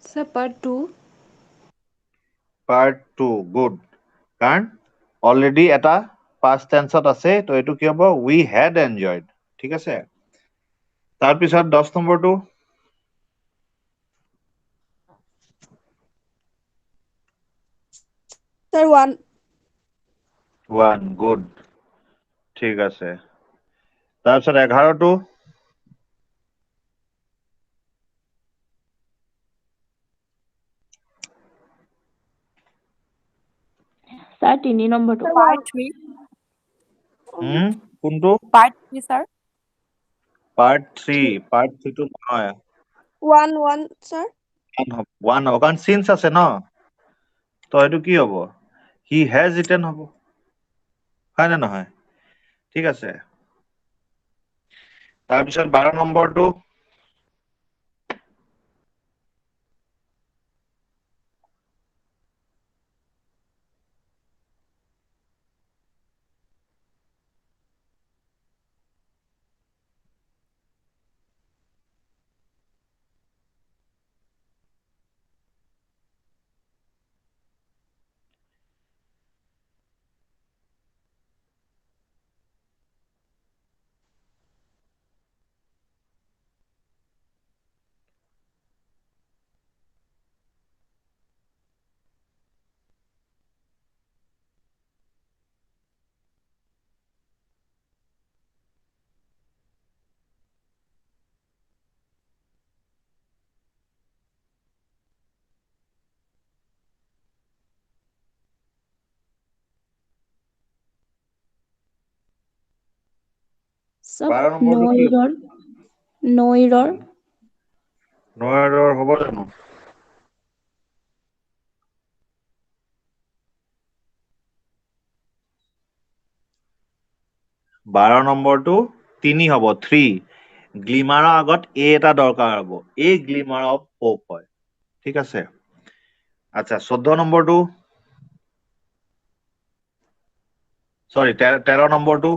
Sir, part 2. part 2 good কাৰণ অলৰেডি এটা past tenseত আছে তো এইটো কি হ'ব we had enjoyed ঠিক আছে তাৰপিছত 10 নম্বৰটো sir, 1. 1 good ঠিক আছে তাৰপিছত 11টো Sir, 3 নম্বৰটো। Part 3. কোনটো Part 3, sir. part 3 টো নহয় 1, sir. 1 হ'ব কাৰণ since আছে ন তো এইটো কি হ'ব he has eaten হ'ব হয় নে নহয় ঠিক আছে তাৰপিছত 12 নম্বৰটো Sir, 12 no নম্বৰটো কি error. No error. নো এৰৰ হ'ব জানো? 12 নম্বৰটো 3 হ'ব 3 গ্লিমাৰৰ আগত এ এটা দৰকাৰ হ'ব এ গ্লিমাৰ অফ হোপ হয় ঠিক আছে আচ্ছা 14 নম্বৰটো সৰি 13 নম্বৰটো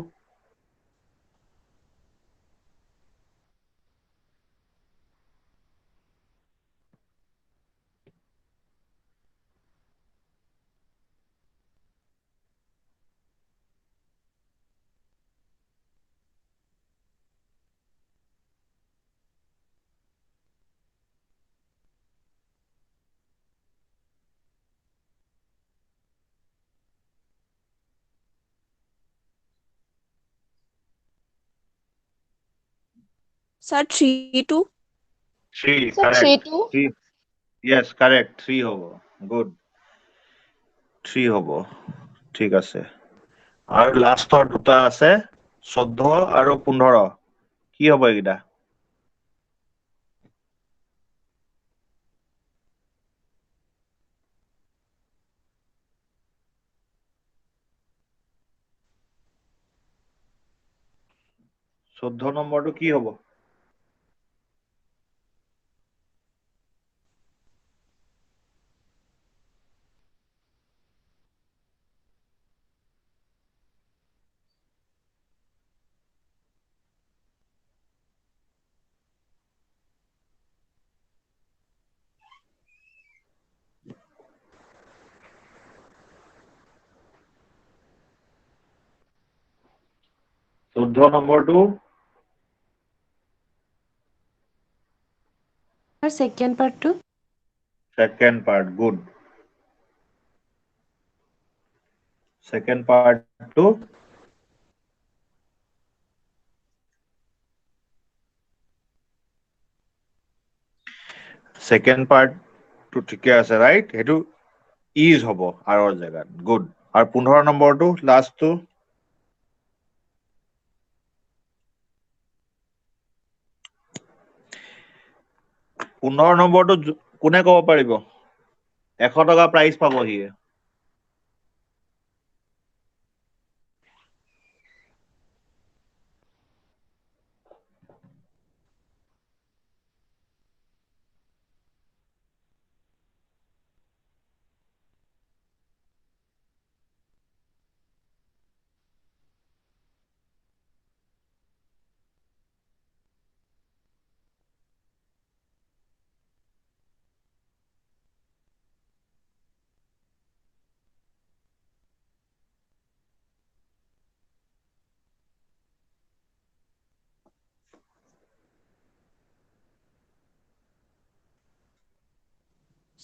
Sir, 3-2. 3 Sir, correct 3-2. 3 yes correct 3 হ'ব good 3 হ'ব ঠিক আছে আৰু লাষ্টৰ দুটা আছে 14 আৰু 15 কি হ'ব এইটা 14 নম্বৰটো কি হ'ব 14 নম্বৰটো Sir, second part to second part good second part to second part to ঠিকে আছে right হেতু is হ'ব আৰৰ জায়গাত good আৰু 15 নম্বৰটো last to 15 নম্বৰটো কোনে ক'ব পাৰিব 100 টকা প্ৰাইজ পাব হি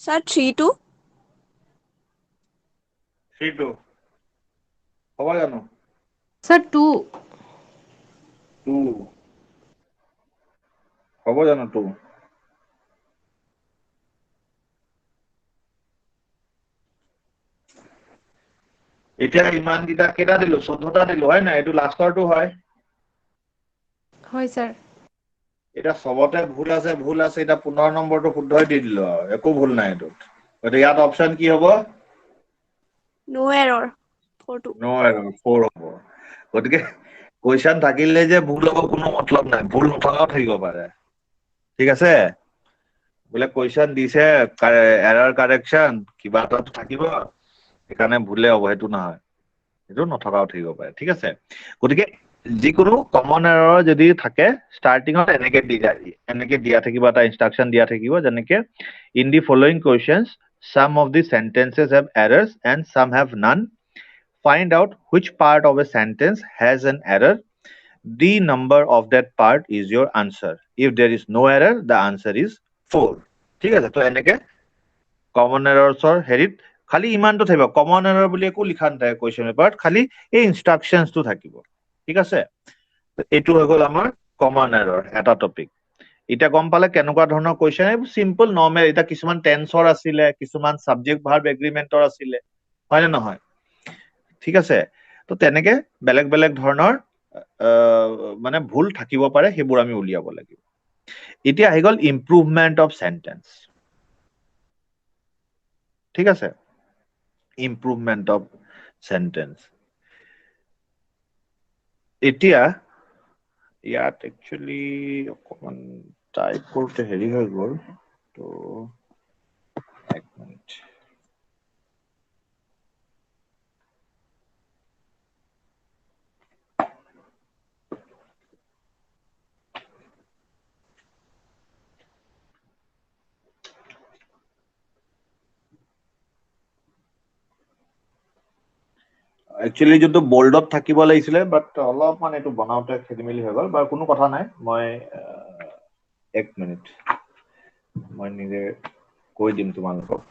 Sir, 3-2. 3 হ'ব জানো Sir, 2. 2 হ'ব জানো 2 এতিয়া ইমান কিটা কেটা দিলো 14টা দিলো হয় না এটো লাষ্টৰটো হয় Hi, sir. এটা সবতে ভুল আছে এটা 15 নম্বৰটো শুদ্ধই দি দিলো আৰু একো ভুল নাই এটোত গতিকে ইয়াত অপচন কি হ'ব No error. 4-2. নো এৰৰ 4 হ'ব গতিকে কোৱেশ্চন থাকিলে যে ভুল হ'ব কোনো মতলব নাই ভুল নথকাও থাকিব পাৰে ঠিক আছে বোলে কোৱেশ্চন দিছে এৰৰ কাৰেকচন কিবা এটা থাকিব এখানে ভুলে হ'ব হেতু নহয় হেতু নথকাও থাকিব পাৰে ঠিক আছে গতিকে যিকোনো কমন এৰৰ যদি থাকে স্টাৰ্টিংত এনেকে দিয়া থাকিব এটা ইনষ্ট্ৰাকচন দিয়া থাকিব যেনেকে in the following questions some of the sentences have errors and some have none find out which part of a sentence has an error the number of that part is your answer if there is no error the answer is 4 ঠিক আছে তো এনেকে common এৰৰছৰ হেৰিত খালি ইমানটো থাকিব common error বুলি একো লিখা নাথাকে কোৱেশ্চন পেপাৰত খালি এই ইনষ্ট্ৰাকচনছটো থাকিব ঠিক আছে এইটো হৈ গ'ল আমাৰ কমন এৰৰ এটা টপিক এটা গম পালে কেনেকুৱা ধৰণৰ কোৱেশ্চন এই সিম্পল নৰ্মেল এটা কিছুমান টেন্সৰ আছিলে কিছুমান সাবজেক্ট ভাৰ্ব এগ্ৰিমেন্টৰ আছিলে হয় নে নহয় ঠিক আছে তো তেনেকে বেলেগ বেলেগ ধৰণৰ মানে ভুল থাকিব পাৰে সেইবোৰ আমি উলিয়াব লাগিব এতিয়া আহি গ'ল ইমপ্ৰুভমেন্ট অফ সেন্টেন্স ঠিক আছে ইমপ্ৰুভমেন্ট অফ সেন্টেন্স এতিয়া ইয়াত একচুয়ালি অকমান টাইপ কৰোতে হেৰি হৈ গ'ল তো এক মিনিট একচুয়ালি যোনটো বোল্ডত থাকিব লাগিছিলে বাট অলপমান এইটো বনাওতে খেলিমেলি হৈ গ'ল বা কোনো কথা নাই মই এক মিনিট মই নিজে কৈ দিম তোমালোকক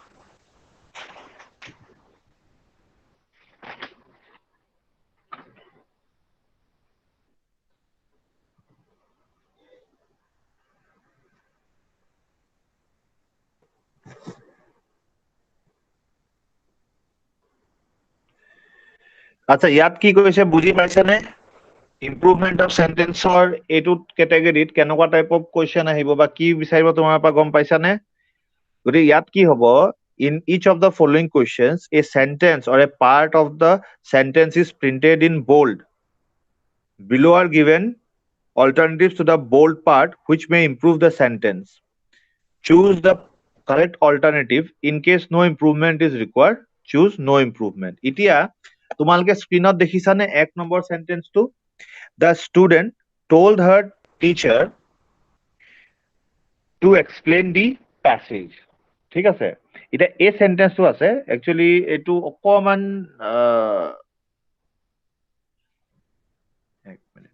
আচ্ছা ইয়াত কি কৈছে বুজি পাইছানে ইমপ্ৰুভমেন্ট অফ সেন্টেন্সৰ এইটো কেটেগৰীত কেনেকুৱা টাইপ অফ কোৱেশ্চন আহিব বা কি বিচাৰিব তোমাৰ পৰা গম পাইছানে গতিকে ইয়াত কি হ'ব in each of the following questions a sentence or a part of the sentence is printed in bold below are given alternatives to the bold part which may improve the sentence choose the correct alternative in case no improvement is required choose no improvement এতিয়া তোমালোকে স্ক্ৰিনত দেখিছানে এক number সেন্টেন্সটো the student told her teacher to explain the passage ঠিক আছে এটা এই সেন্টেন্সটো আছে actually এটো অকমান এক মিনিট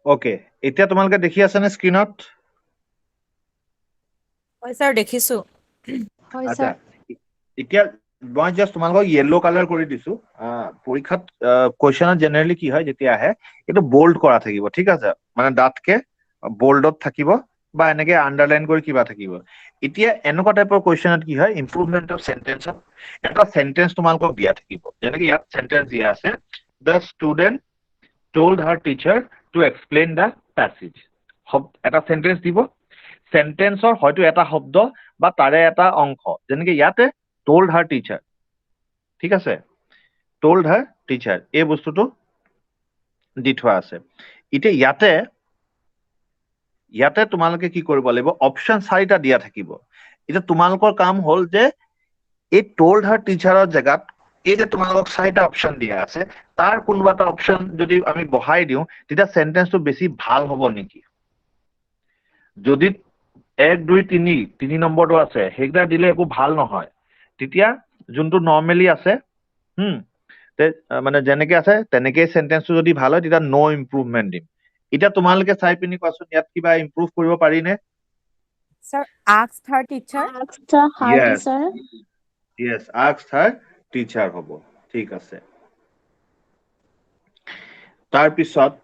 ওকে এতিয়া তোমালোকে দেখি আছে নে স্ক্ৰিনত হয় স্যাৰ দেখিছো হয় আচ্ছা স্যাৰ এতিয়া মই জাস্ট তোমালোকক ইয়েলো কালাৰ কৰি দিছো পৰীক্ষাত কোৱেশ্চনত জেনেৰেলি কি হয় যেতিয়া আহে এইটো বোল্ড কৰা থাকিব ঠিক আছে মানে ডাঠকে বোল্ডত থাকিব বা এনেকে আন্ডাৰলাইন কৰি কিবা থাকিব এতিয়া এনেকুৱা টাইপৰ কোৱেশ্চনত কি হয় ইমপ্ৰুভমেন্ট অফ সেন্টেন্সত এটা সেন্টেন্স তোমালোকক দিয়া থাকিব যেনেকে ইয়াত সেন্টেন্স দিয়া আছে the student told her teacher to explain the passage এটা সেন্টেন্স দিব সেন্টেন্সৰ হয়তো এটা শব্দ বা তাৰে এটা অংশ যেনেকে ইয়াতে told her teacher ঠিক আছে told her teacher এই বস্তুটো দি থোৱা আছে এতিয়া ইয়াতে তোমালোকে কি কৰিব লাগিব অপচন 4টা দিয়া থাকিব এতিয়া তোমালোকৰ কাম হ'ল যে এই told her teacherৰ জেগাত এই যে তোমালোকক 4টা অপচন দিয়া আছে তাৰ কোনোবা এটা অপচন যদি আমি বহাই দিওঁ তেতিয়া সেন্টেন্সটো বেছি ভাল হ'ব নেকি যদি 1 2 3 নম্বৰটো আছে সেইটা দিলে একো ভাল নহয় তেতিয়া যোনটো নৰ্মেলি আছে মানে যেনেকে আছে তেনেকে সেন্টেন্সটো যদি ভাল হয় তেতিয়া নো ইমপ্ৰুভমেন্ট দিম এতিয়া তোমালোকে চাই পিনি কোৱাচোন ইয়াত কিবা ইমপ্ৰুভ কৰিব পাৰি নে sir asked her teacher Asked her Yes. teacher. Yes, asked her teacher হ'ব ঠিক আছে তাৰপিছত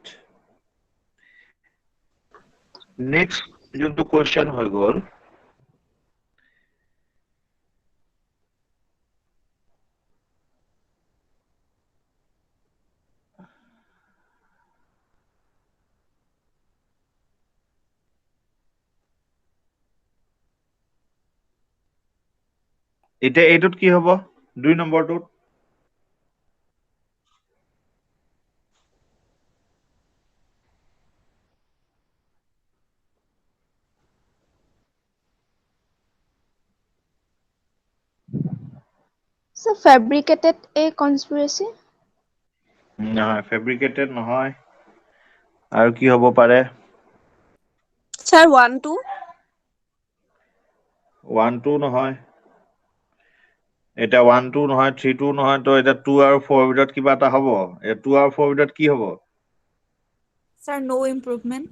নেক্সট যোনটো কোৱেশ্চন হৈ গ'ল এতিয়া এইটোত কি হ'ব 2 নম্বৰটোত So fabricated a conspiracy. নহয় ফেব্ৰিকেটেড নহয় আৰু কি হ'ব পাৰে Sir, 1, 2. 1 2 নহয় এটা 1 2 নহয় 3 2 নহয় তো এটা 2 আৰু 4 ভিতৰত কিবা এটা হ'ব এটা 2 আৰু 4 ভিতৰত কি হ'ব Sir, no improvement.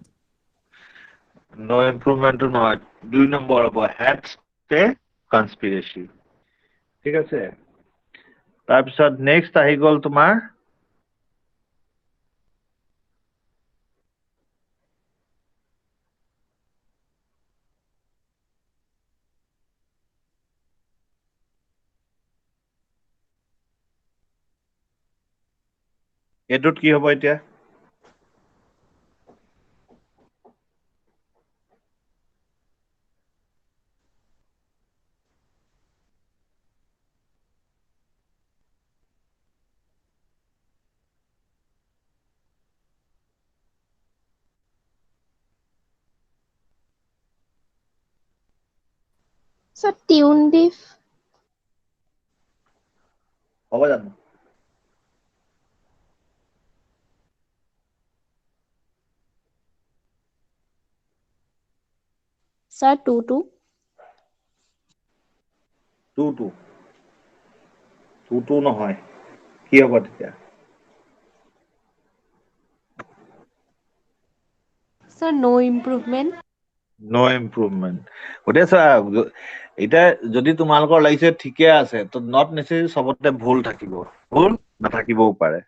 নো ইমপ্ৰুভমেন্টটো নহয় 2 নম্বৰ হ'ব হ্যাটছ এ কনস্পিৰেচি ঠিক আছে তাৰপিছত নেক্সট আহি গ'ল তোমাৰ এটোত কি হ'ব এতিয়া So tune diff. হ'ব জানো Sir, 2, 2. 2 2 2 2 নহয় কি হ'ব তেতিয়া Sir, no improvement. নো ইমপ্ৰুভমেন্ট গতিকে চোৱা এতিয়া যদি তোমালোকৰ লাগিছে ঠিকে আছে তো নট নেচেসাৰি সবতে ভুল থাকিব ভুল নাথাকিবও পাৰে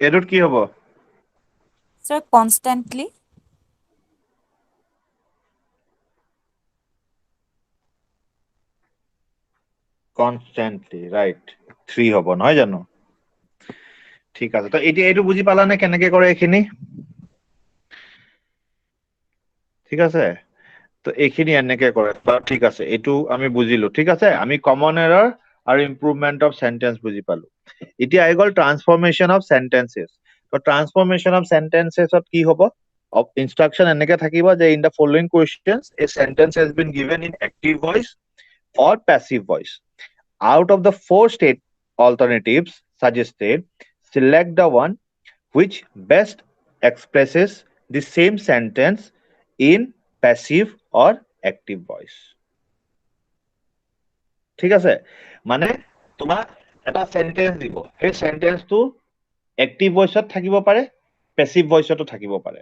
এটোত কি হ'ব Sir, constantly. কনস্ট্যান্টলি রাইট 3 হ'ব নহয় জানো ঠিক আছে তো এতিয়া এইটো বুজি পালানে কেনেকে কৰে এইখিনি ঠিক আছে তো এইখিনি এনেকে কৰে ঠিক আছে এইটো আমি বুজিলো ঠিক আছে আমি কমন এৰৰ আৰু ইমপ্ৰুভমেন্ট অফ সেন্টেন্স বুজি পালো এতিয়া আহি গ'ল ট্ৰান্সফৰমেশন অফ সেন্টেন্সেস তো ট্ৰান্সফৰমেশন অফ সেন্টেন্সেছত কি হ'ব of instruction এনেকে থাকিব যে in the following questions a sentence has been given in active voice or passive voice out of the 4 state alternatives suggested select the one which best expresses the same sentence in passive or active voice ঠিক আছে মানে তোমাক এটা sentence দিব সেই সেন্টেন্সটো active ভয়েসত থাকিব পাৰে passive ভয়েসতো থাকিব পাৰে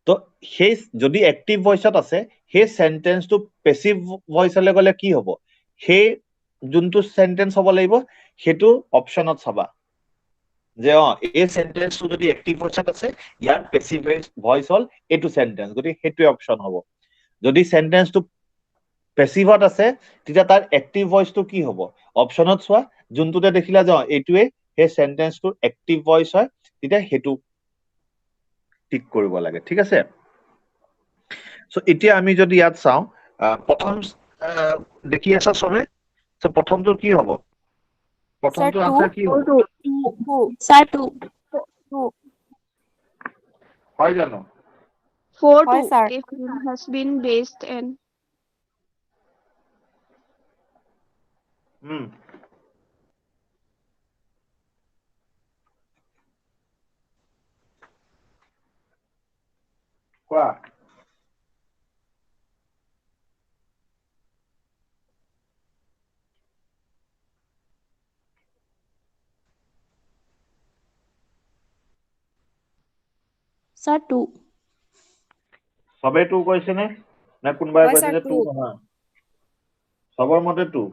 তো সেই যদি এক্টিভ ভয়েসত আছে সেই সেন্টেন্সটো প্যাসিভ ভয়েসলে গলে কি হ'ব সেই যোনটো সেন্টেন্স হ'ব লাগিব সেইটো অপশনত চাবা যে এই সেন্টেন্সটো যদি এক্টিভ ভয়েসত আছে ইয়াৰ প্যাসিভ ভয়েস হল এইটো সেন্টেন্স গতিকে সেইটোৱে অপশন হ'ব যদি সেন্টেন্সটো প্যাসিভত আছে তেতিয়া তাৰ এক্টিভ ভয়েসটো কি হ'ব অপশনত চোৱা যোনটোতে দেখিলা যে এইটোৱে সেই সেন্টেন্সটোৰ এক্টিভ ভয়েস হয় তেতিয়া সেইটো টিক কৰিব লাগে ঠিক আছে সো এতিয়া আমি যদি ইয়াত চাও প্ৰথম দেখি আছা সবে সো প্ৰথমটো কি হ'ব Sir, প্ৰথমটো 2. আনসাৰ কি হ'ব 2. 2. Sir, 2. 2. হয় জানো 4, Hi, 2. sir. If it has been based in. হুম কোৱা Sir, 2. সবে টু কৈছে নে না কোনোবাই হয়, কৈছে sir, যে টু 2. নহয় সবৰ মতে 2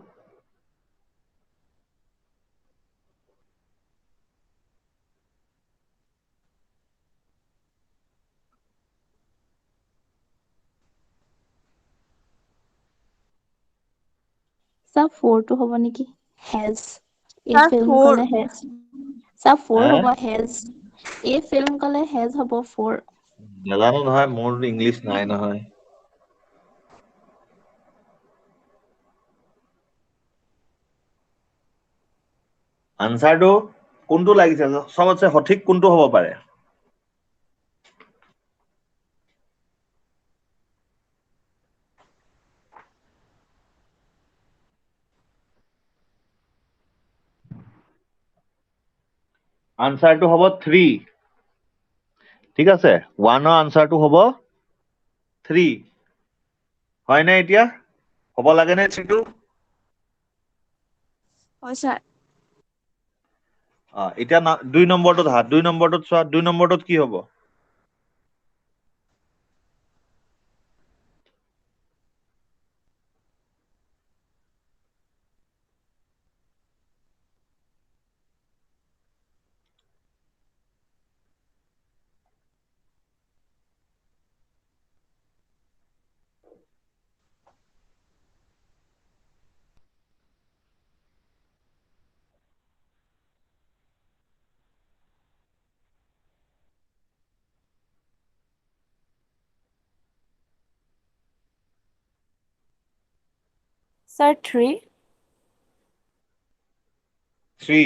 Sir, 4 to hobo niki. Has. A Sir, film 4. kole has. Sir, 4 হা hobo has. A film kole has hobo 4. নাজানো নহয় মোৰ ইংলিছ নাই নহয় আনসাৰটো কোনটো লাগিছে সবতছে সঠিক কোনটো হ'ব পাৰে আনসাৰটো হ'ব 3 ঠিক আছে 1 ৰ আনসাৰটো হ'ব 3 হয় না এতিয়া হ'ব লাগে নে 3 টো হয় স্যার এতিয়া 2 নম্বৰটোত হা 2 নম্বৰটোত চোৱা 2 নম্বৰটোত কি হ'ব Sir, 3. 3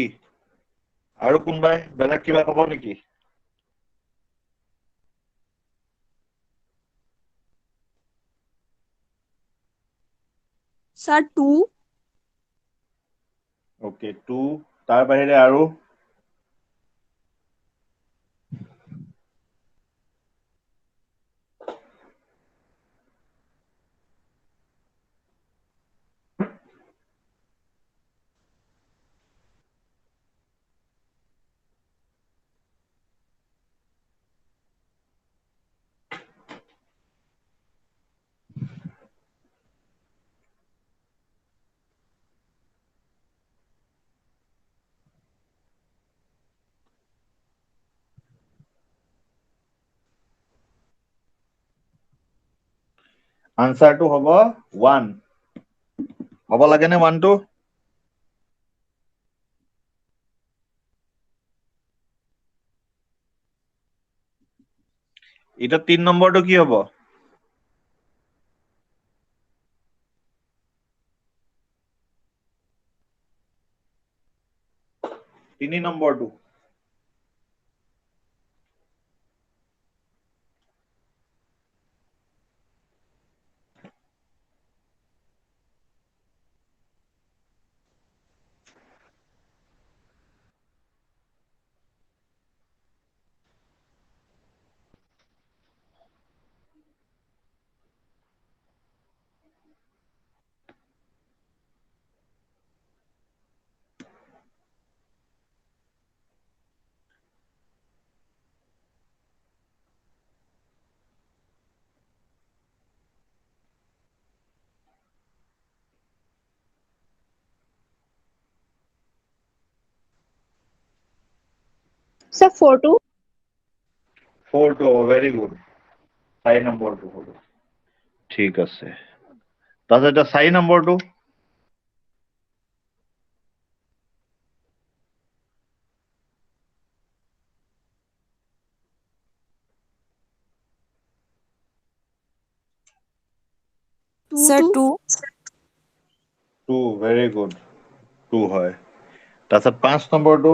আৰু কোনবাই বেলেগ কিবা ক'ব নেকি স্যাৰ 2 ওকে 2 তাৰ বাহিৰে আৰু আনসাৰটো হ'ব 1 হ'ব লাগে নে 1 টো এটা 3 নম্বৰটো কি হ'ব 3 নম্বৰটো Sir, 4 to. 4 টো ভেৰি গুড 4 নম্বৰটো হ'ব ঠিক আছে তাৰপিছত এটা 4 নম্বৰটো Sir, 2. 2 ভেৰি গুড 2 হয় তাৰপিছত 5 নম্বৰটো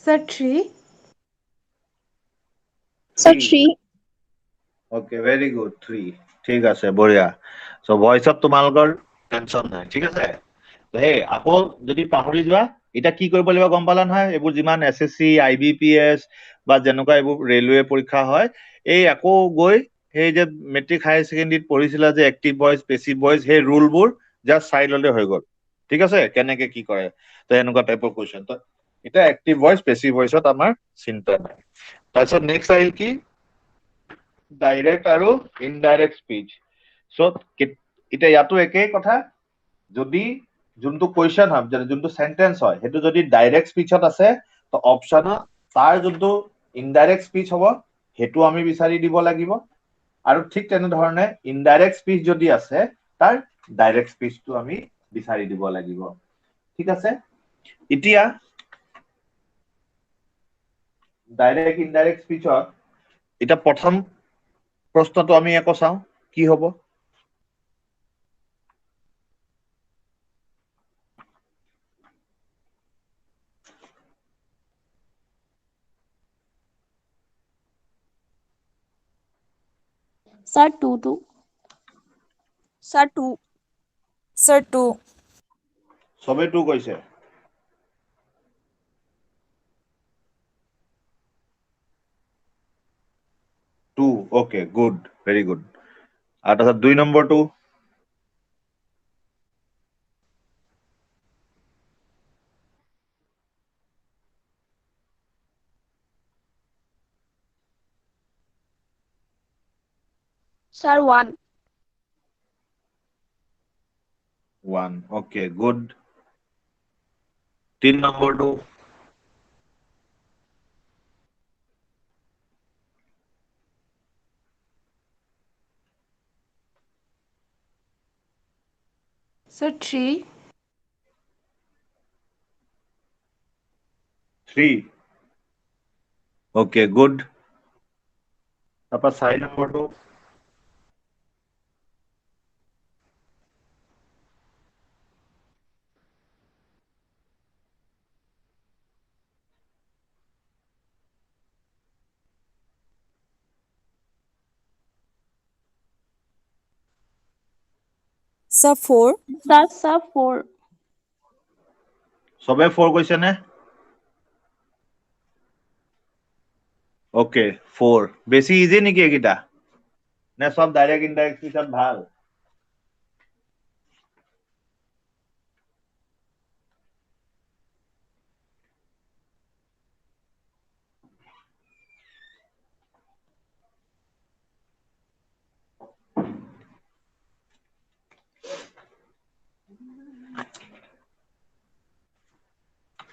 sir 3 Sir, 3. Okay very good 3 ঠিক আছে বঢ়িয়া সো ভয়েসত তোমালোকৰ টেনচন নাই ঠিক আছে তো হে আকৌ যদি পাহৰি যোৱা এটা কি কৰিব লাগিব গম পালা নহয় এইবোৰ যিমান এছএছসি আইবিপিএছ বা যেনেকুৱা এইবোৰ ৰেলৱে পৰীক্ষা হয় এই আকৌ গৈ সেই যে মেট্ৰিক হায়াৰ ছেকেণ্ডাৰীত পঢ়িছিলা যে এক্টিভ ভইচ পেছিভ ভইচ সেই ৰুলবোৰ জাষ্ট চাই ললে হৈ গ'ল ঠিক আছে কেনেকে কি কৰে তো এনেকুৱা টাইপৰ কুৱেশ্যন তো এটা এক্টিভ ভইচ পেছিভ ভইচত আমাৰ চিন্তা নাই তাৰপিছত নেক্সট আহিল কি ডাইৰেক্ট আৰু ইনডাইৰেক্ট স্পীচ চ' এতিয়া ইয়াতো একেই কথা যদি যোনটো কুৱেশ্যন হয় যোনটো সেন্টেন্স হয় সেইটো যদি ডাইৰেক্ট স্পীচত আছে তো অপশ্যনত তাৰ যোনটো ইনডাইৰেক্ট স্পীচ হ'ব সেইটো আমি বিচাৰি দিব লাগিব আৰু ঠিক তেনেধৰণে ইনডাইৰেক্ট স্পীচ যদি আছে তাৰ ডাইৰেক্ট স্পীচটো আমি বিচাৰি দিব লাগিব ঠিক আছে এতিয়া ডাইৰেক্ট ইনডাইৰেক্ট স্পীচত এটা প্ৰথম প্ৰশ্নটো আমি আকৌ চাওঁ কি হ'ব Sir, 2. Sir, 2. Sir, 2. সবে টু কৈছে two okay good very good আৰু তাৰপিছত 2 নম্বৰটো Sir, 1. 1 ওকে গুড 3 নম্বৰটো Sir, 3. 3 ওকে গুড তাৰপৰা 4 নম্বৰটো Sir, 4. Sir, 4. সবে 4 কৈছে নে ওকে 4 বেছি ইজি নেকি এইকেইটা নে সব ডাইৰেক্ট ইনডাইৰেক্ট স্পীচত ভাল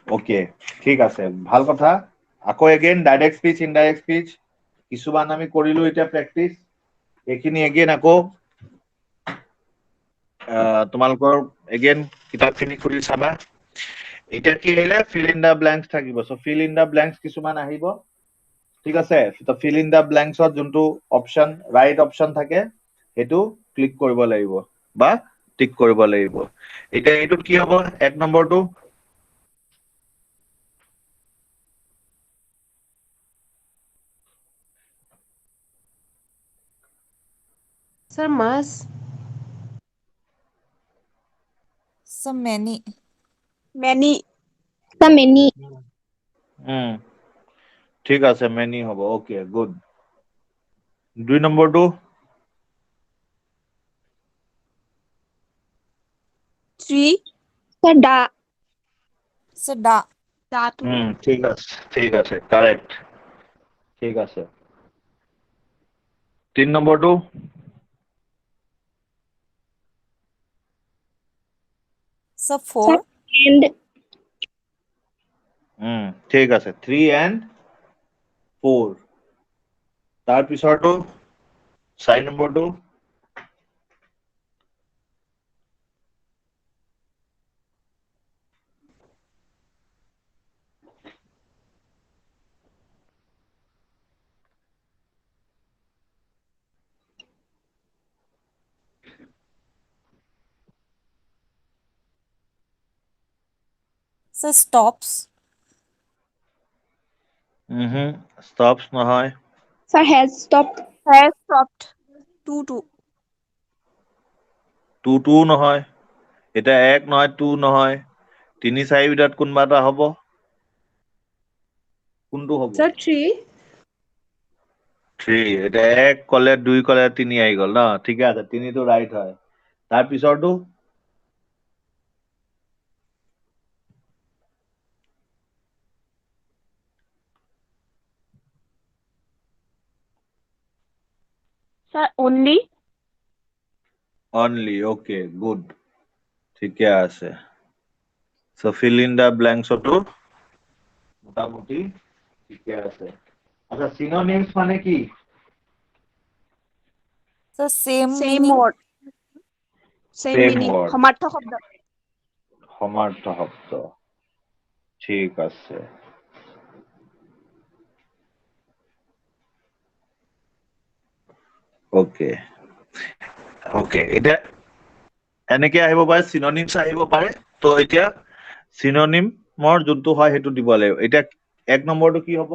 ওকে ঠিক আছে ভাল কথা আকৌ again direct speech indirect speech কিছুমান আমি কৰিলো এতিয়া প্ৰেক্টিচ এইখিনি এগেইন আকৌ তোমালোকৰ এগেইন কিতাপখিনি খুলি চাবা এতিয়া কি আহিলে ফিল ইন দা ব্লেংকছ থাকিব চ' ফিল ইন দা ব্লেংকছ কিছুমান আহিব ঠিক আছে তো ফিল ইন দা ব্লেংকছত যোনটো অপশ্যন ৰাইট অপশ্যন থাকে সেইটো ক্লিক কৰিব লাগিব বা টিক কৰিব লাগিব এতিয়া এইটোত কি হ'ব 1 নম্বৰটো Sir, mass. Sir, many. Many. Sir, many. ঠিক আছে মেনি হ'ব ওকে গুড 2 নম্বৰটো 3. Sir, da. Sir, da. Da 2. ঠিক আছে কাৰেক্ট ঠিক আছে 3 নম্বৰটো Sir, 4. And. ঠিক আছে 3 and 4 তাৰ পিছৰটো 4 নম্বৰটো Sir, stops. ষ্টপছ নহয় Sir, has stopped. Has stopped. 2. 2 নহয় এতিয়া 1 নহয় 2 নহয় 3 4 ভিতৰত কোনবা এটা হ'ব কোনটো হ'ব Sir, 3. 3 এতিয়া 1 কলে 2 কলে 3 আহি গ'ল ন ঠিকে আছে 3 টো ৰাইট হয় তাৰ পিছৰটো Sir, only. Only okay good ঠিকে আছে সো ফিল ইন দা ব্ল্যাঙ্কসটো মোটামুটি ঠিকে আছে আচ্ছা সিনোনিমস মানে কি So same Same meaning. word. Same same meaning. Word সমাৰ্থ শব্দ. সমাৰ্থ শব্দ ঠিক আছে ওকে ওকে এটা এনেকে আহিব পাৰে সিনোনিমস আহিব পাৰে তো এতিয়া সিনোনিমৰ যোনটো হয় সেইটো দিব লাগিব এতিয়া 1 নম্বৰটো কি হ'ব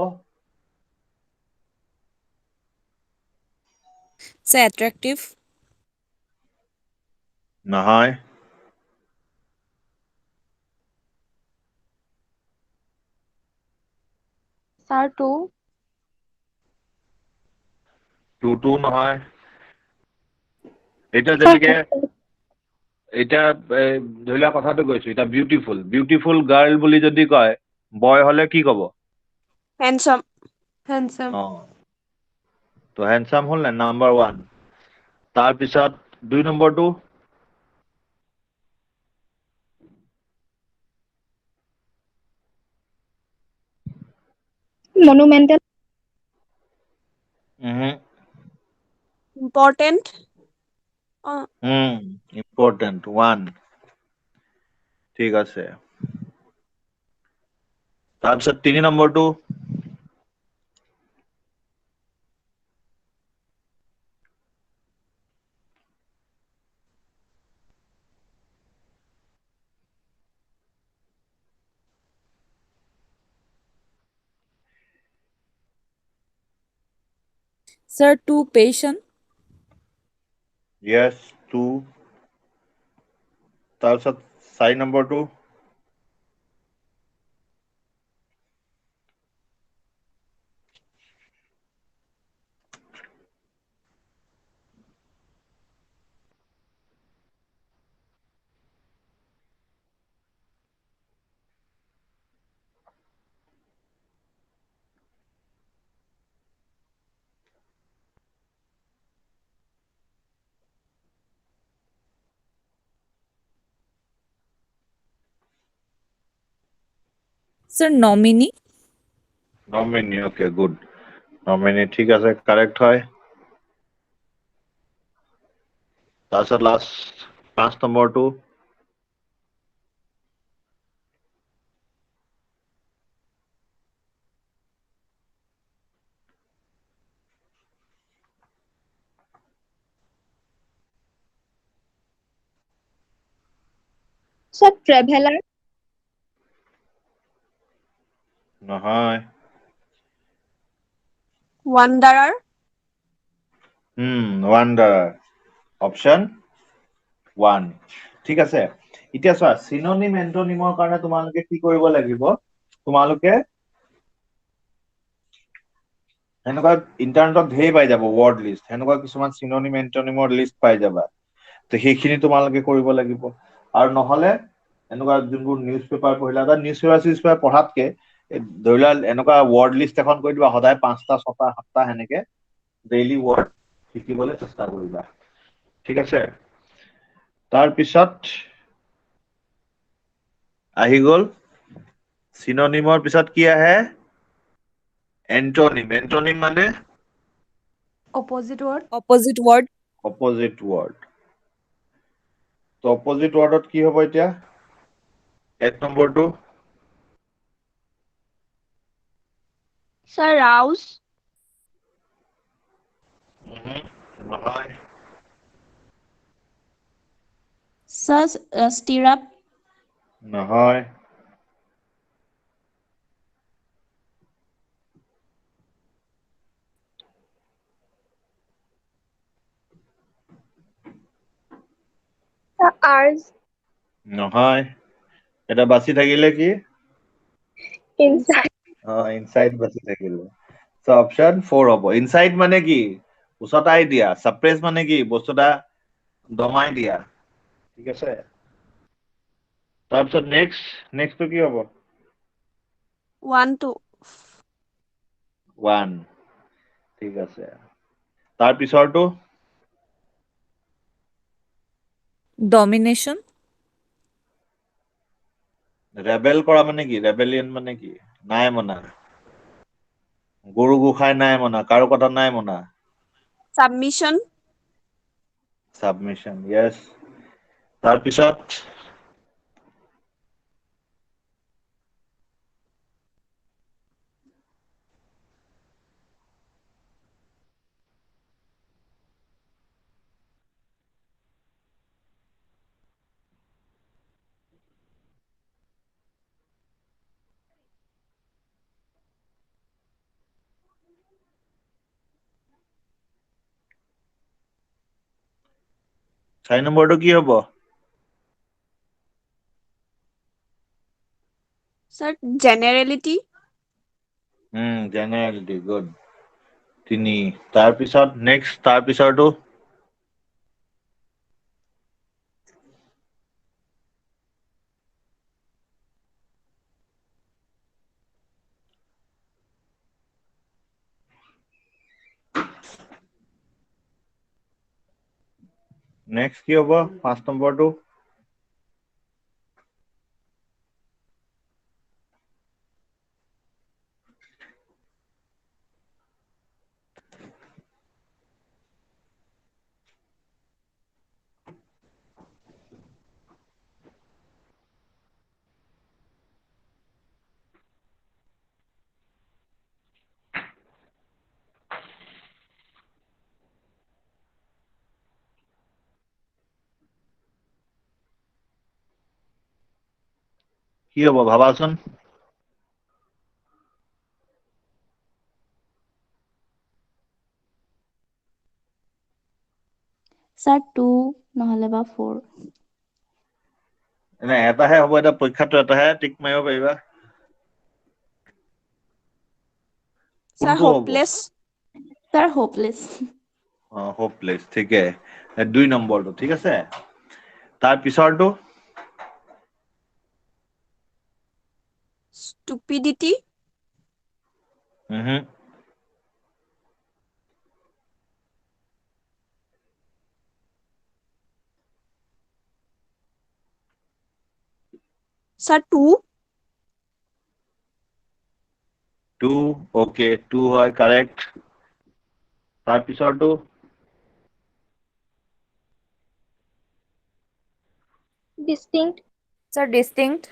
So attractive. নহয় Sir, 2. 2 নহয় এটা যেনেকে এটা ধৰি লোৱা কথাটো কৈছো এটা বিউটিফুল গাৰ্ল বুলি যদি কয় বয় হলে কি কব Handsome. Handsome. অ তো হ্যান্ডসাম হল না নাম্বার 1 তাৰপিছত 2 নম্বৰটো Monumental. হুম Important. ইম্পৰ্টেন্ট 1 ঠিক আছে তাৰপিছত 3 নম্বৰটো Sir, too patient. ইয়েস 2 তাৰপিছত 4 নম্বৰটো Sir, nominee. Nominee okay good nominee ঠিক আছে কাৰেক্ট হয় তাৰপিছত লাষ্ট 5 নম্বৰটো Sir, traveler. নহয় Wanderer. ওয়ান্ডাৰাৰ অপশন 1 ঠিক আছে এতিয়া চোৱা সিনোনিম এন্টোনিমৰ কাৰণে তোমালোকে কি কৰিব লাগিব তোমালোকে এনেকুৱা ইন্টাৰনেটত ধেৰ পাই যাব ওয়াৰ্ড লিস্ট এনেকুৱা কিছুমান সিনোনিম এন্টোনিমৰ লিস্ট পাই যাবা তো সেইখিনি তোমালোকে কৰিব লাগিব আৰু নহলে এনেকুৱা যোনবোৰ নিউজ পেপাৰ পঢ়িলা বা নিউজ পেপাৰ পঢ়াতকে ধৰি লোৱা এনেকুৱা ওয়াৰ্ড লিস্ট এখন কৰি দিবা সদায় 5টা 6টা 7টা সেনেকে ডেইলি ওয়াৰ্ড শিকিবলৈ চেষ্টা কৰিবা ঠিক আছে তাৰপিছত আহি গ'ল সিনোনিমৰ পিছত কি আহে এন্টোনিম মানে Opposite word. Opposite word. Opposite word তো অপজিট ওয়ার্ডত কি হ'ব এতিয়া 1 নম্বৰটো Sir, rouse. নহয় Sir, stir up. নহয় Sir, urge. নহয়, এটা বাছি থাকিলে কি? Inside. ইনসাইড বাছি থাকিলে। সো অপশন 4 হ'ব। ইনসাইড মানে কি? উচতাই দিয়া। সাপ্রেস মানে কি? বস্তুটা দমাই দিয়া। ঠিক আছে? তাৰপিছত নেক্সটটো কি হ'ব? 1 2. 1 ঠিক আছে। তাৰ পিছৰটো ডমিনেশ্যন। ৰেবেল কৰা মানে কি? ৰেবেলিয়ন মানে কি? নাই মনা। গৰু গোসাই নাই মনা। কাৰো কথা নাই মনা। Submission. Submission, yes. তাৰপিছত 4 নম্বৰটো কি হ'ব? Sir, generality. জেনাৰেলিটি, গুড। 3 তাৰপিছত নেক্সট তাৰপিছৰটো নেক্সট কি হ'ব? 5 নম্বৰটো কি হ'ব ভাবাচোন? Sir, 2 নহলে বা 4. এনে এটাহে হ'ব, এটা পৰীক্ষাটো এটাহে টিক মাৰিব পাৰিবা। Sir, কোনটো হ'ব? hopeless. Sir, hopeless. হোপলেছ, ঠিকে। 2 নম্বৰটো, ঠিক আছে। তাৰ পিছৰটো Stupidity. হুম Sir, 2. 2 ওকে, 2 হয় কাৰেক্ট। তাৰ পিছৰটো Distinct. Sir distinct.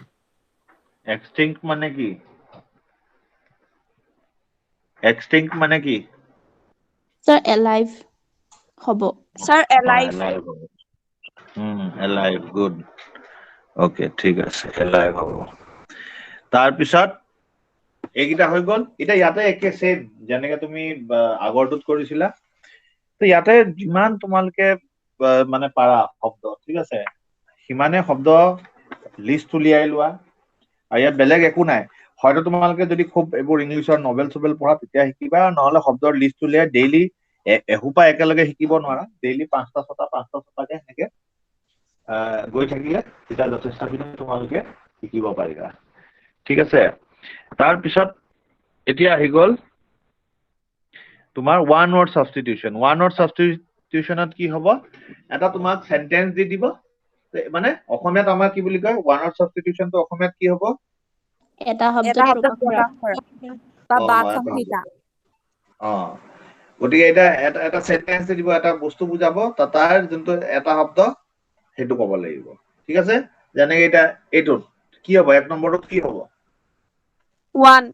এক্সটিংক্ট মানে কি? এক্সটিংক্ট মানে কি? Sir, alive হব। Sir, alive. এলাইভ হ'ব। Alive, good. ওকে, ঠিক আছে, এলাইভ হ'ব। তাৰপিছত এইকেইটা হৈ গ'ল। এতিয়া ইয়াতে একে চেম যেনেকে তুমি আগৰটোত কৰিছিলা। তো ইয়াতে যিমান তোমালোকে মানে পাৰা শব্দ, ঠিক আছে, সিমানে শব্দ লিষ্ট উলিয়াই লোৱা। আৰু ইয়াত বেলেগ একো নাই। হয়তো তোমালোকে যদি খুব এইবোৰ ইংলিছৰ নভেল চভেল পঢ়া তেতিয়া শিকিবা, নহলে শব্দৰ লিষ্ট উলিয়াই ডেইলি এসোপা একেলগে শিকিব নোৱাৰা। ডেইলি 5টা 6টা 5টা 6টাকে সেনেকে গৈ থাকিলে তেতিয়া যথেষ্টখিনি তোমালোকে শিকিব পাৰিবা। ঠিক আছে। তাৰপিছত এতিয়া আহি গ'ল তোমাৰ ওৱান ৱৰ্ড সাবষ্টিটিউশন। ওৱান ৱৰ্ড সাবষ্টিটিউশনত কি হ'ব? এটা তোমাক সেন্টেন্স দি দিব। মানে অসমীয়াত আমাৰ কি বুলি কয়? ওৱান ৱৰ্ড সাবষ্টিটিউশনটো অসমীয়াত কি হ'ব? এটা এটা শব্দত শব্দত প্ৰকাশ প্ৰকাশ কৰা। কৰা বা এটা বাক শব্দ। সংহিতা। গতিকে এটা এটা সেন্টেন্স দিব, এটা বস্তু বুজাব, তাৰ যোনটো এটা শব্দ সেইটো ক'ব লাগিব। ঠিক আছে? যেনেকে এতিয়া এইটোত কি হ'ব? 1 নম্বৰটোত কি হ'ব? 1.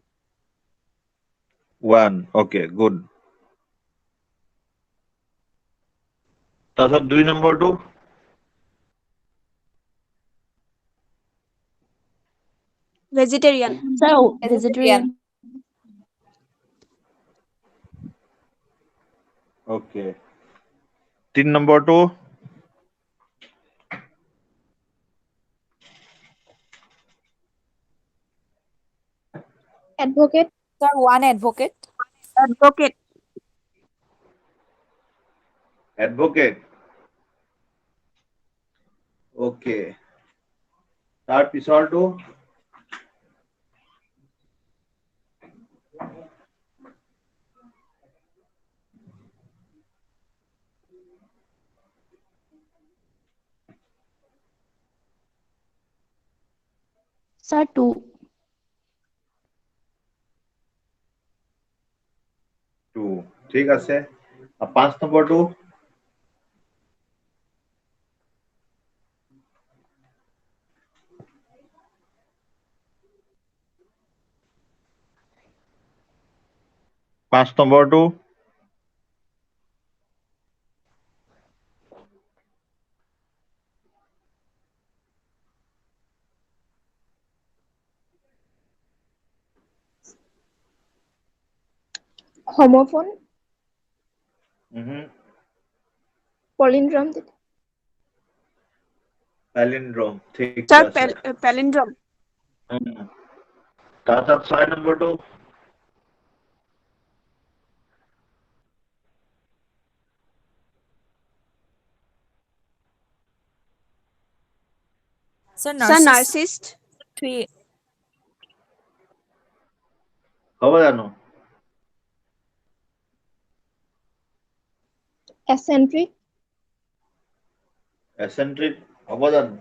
1, ওকে, গুড। তাৰপিছত 2 নম্বৰটো Vegetarian. Sir, vegetarian. vegetarian. Okay. 3 নম্বৰটো Advocate. Sir, one advocate. Advocate. Advocate. Okay. তাৰ পিছৰটো Sir, 2. টু ঠিক আছে 5 নম্বৰটো Homophone. Palindrome. palindrome ঠিক Sir, আছে palindrome. তাৰপিছত 6 নম্বৰটো Sir, Sir, narcissist. narcissist. 3. হ'ব জানো Eccentric. eccentric হ'ব জানো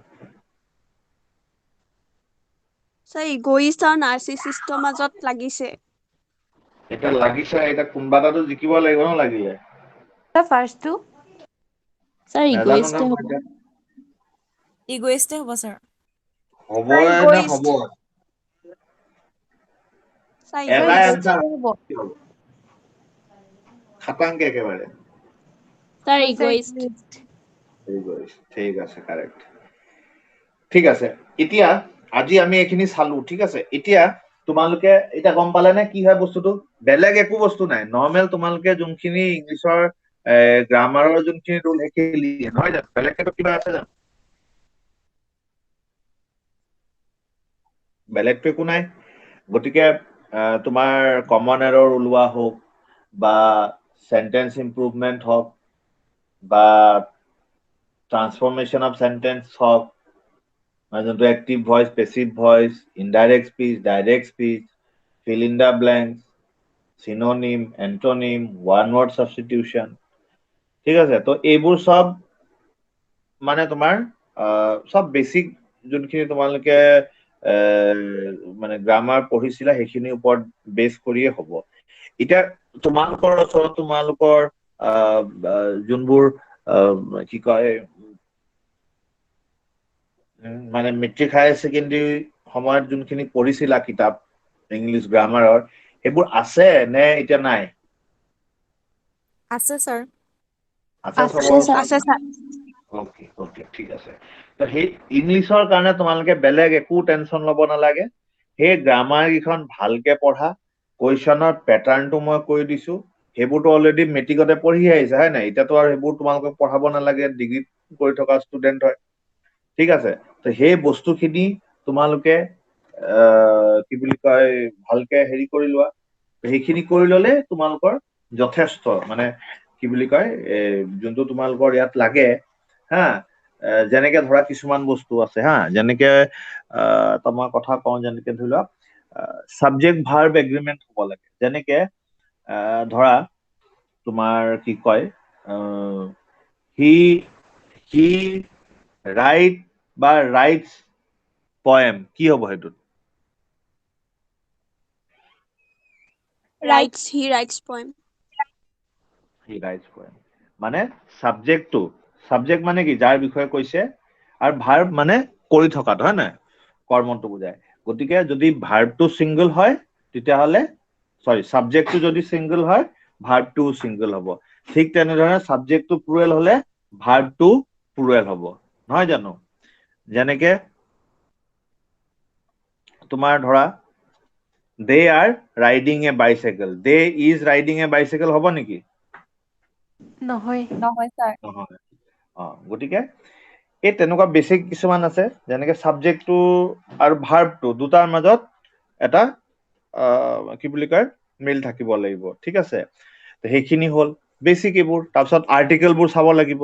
Sir, egoist আৰু narcissist মাজত লাগিছে এটা লাগিছে এটা কোনবা এটাতো জিকিব লাগিব ন লাগিলে The first two. Sir, নাজানো egoist নহয় হ'ব. এতিয়া। Egoist হ'ব, sir. হ'ব Sir, নে egoist. হ'ব Sir, এটা egoist. এনসার হ'ব। খাটাংকে একেবারে Sir, egoist. ঠিক আছে কারেক্ট ঠিক আছে এতিয়া আজি আমি এখিনি চালু ঠিক আছে এতিয়া তোমালোকে এটা গম পালে নে কি হয় বস্তুটো বেলেগ একো বস্তু নাই নৰ্মেল তোমালোকে যোনখিনি ইংলিছৰ গ্ৰামাৰৰ যোনখিনি ৰুল সেইখিনি নহয় জানো বেলেগটো কিবা আছে জানো বেলেগটো একো নাই গতিকে তোমাৰ কমন এৰৰ ওলোৱা হোক বা সেন্টেন্স ইমপ্ৰুভমেন্ট হোক বা ট্রান্সফরমেশন অফ সেন্টেন্স হোক মানে যোনটো active voice passive voice indirect speech direct speech fill in the blanks synonym antonym one word substitution ঠিক আছে তো এইবোৰ সব মানে তোমাৰ সব বেসিক যোনখিনি তোমালোকে মানে গ্ৰামাৰ পঢ়িছিলা সেইখিনিৰ ওপৰত বেস কৰিয়ে হ'ব এতিয়া তোমালোকৰ ওচৰত তোমালোকৰ যোনবোৰ কি কয় মানে মেট্ৰিক হায়াৰ ছেকেণ্ডাৰী সময়ত যোনখিনি পঢ়িছিলা কিতাপ ইংলিছ গ্ৰামাৰৰ সেইবোৰ আছে নে এতিয়া নাই আছে, sir. আছে আছে, সবৰ sir. আছে স্যাৰ ওকে ওকে ঠিক আছে তো সেই ইংলিছৰ কাৰণে তোমালোকে বেলেগ একো টেনচন ল'ব নালাগে সেই গ্ৰামাৰ কেইখন ভালকে পঢ়া কুৱেশ্যনৰ পেটাৰ্ণটো মই কৈ দিছো সেইবোৰতো অলৰেডি মেট্ৰিকতে পঢ়ি আহিছে হয় নাই এতিয়াতো আৰু সেইবোৰ তোমালোকক পঢ়াব নালাগে ডিগ্ৰী কৰি থকা ষ্টুডেন্ট হয় ঠিক আছে তো সেই বস্তুখিনি তোমালোকে কি বুলি কয় ভালকে হেৰি কৰি লোৱা সেইখিনি কৰি ললে তোমালোকৰ যথেষ্ট মানে কি বুলি কয় যোনটো তোমালোকৰ ইয়াত লাগে হা যেনেকে ধৰা কিছুমান বস্তু আছে হা যেনেকে তোমাৰ কথা কওঁ যেনেকে ধৰি লোৱা সাবজেক্ট ভাৰ্ব এগ্ৰিমেন্ট হ'ব লাগে যেনেকে ধৰা তোমাৰ কি কয় হি ৰাইট বা ৰাইটস পয়েম কি হ'ব সেইটোত writes he writes poem he writes poem মানে সাবজেক্ট মানে কি যাৰ বিষয়ে কৈছে আৰু ভাৰ্ব মানে কৰি থকাটো হয় নাই কৰ্মটো বুজায় গতিকে যদি ভাৰ্বটো সিংগল হয় তেতিয়াহ'লে সৰি সাবজেক্টটো যদি সিংগল হয় ভাৰ্বটো সিংগল হ'ব ঠিক তেনেদৰে সাবজেক্টটো প্লুৰেল হলে ভাৰ্বটো প্লুৰেল হ'ব নহয় জানো যেনেকে তোমাৰ ধৰা they are riding a bicycle they is riding a bicycle হ'ব নেকি নহয় নহয়, sir. নহয় গতিকে এই তেনেকুৱা বেছিক কিছুমান আছে যেনেকে সাবজেক্টটো আৰু ভাৰ্বটো দুটাৰ মাজত এটা কি বুলি কয় মিল থাকিব লাগিব ঠিক আছে সেইখিনি হ'ল বেছিক এইবোৰ তাৰপিছত আৰ্টিকেলবোৰ চাব লাগিব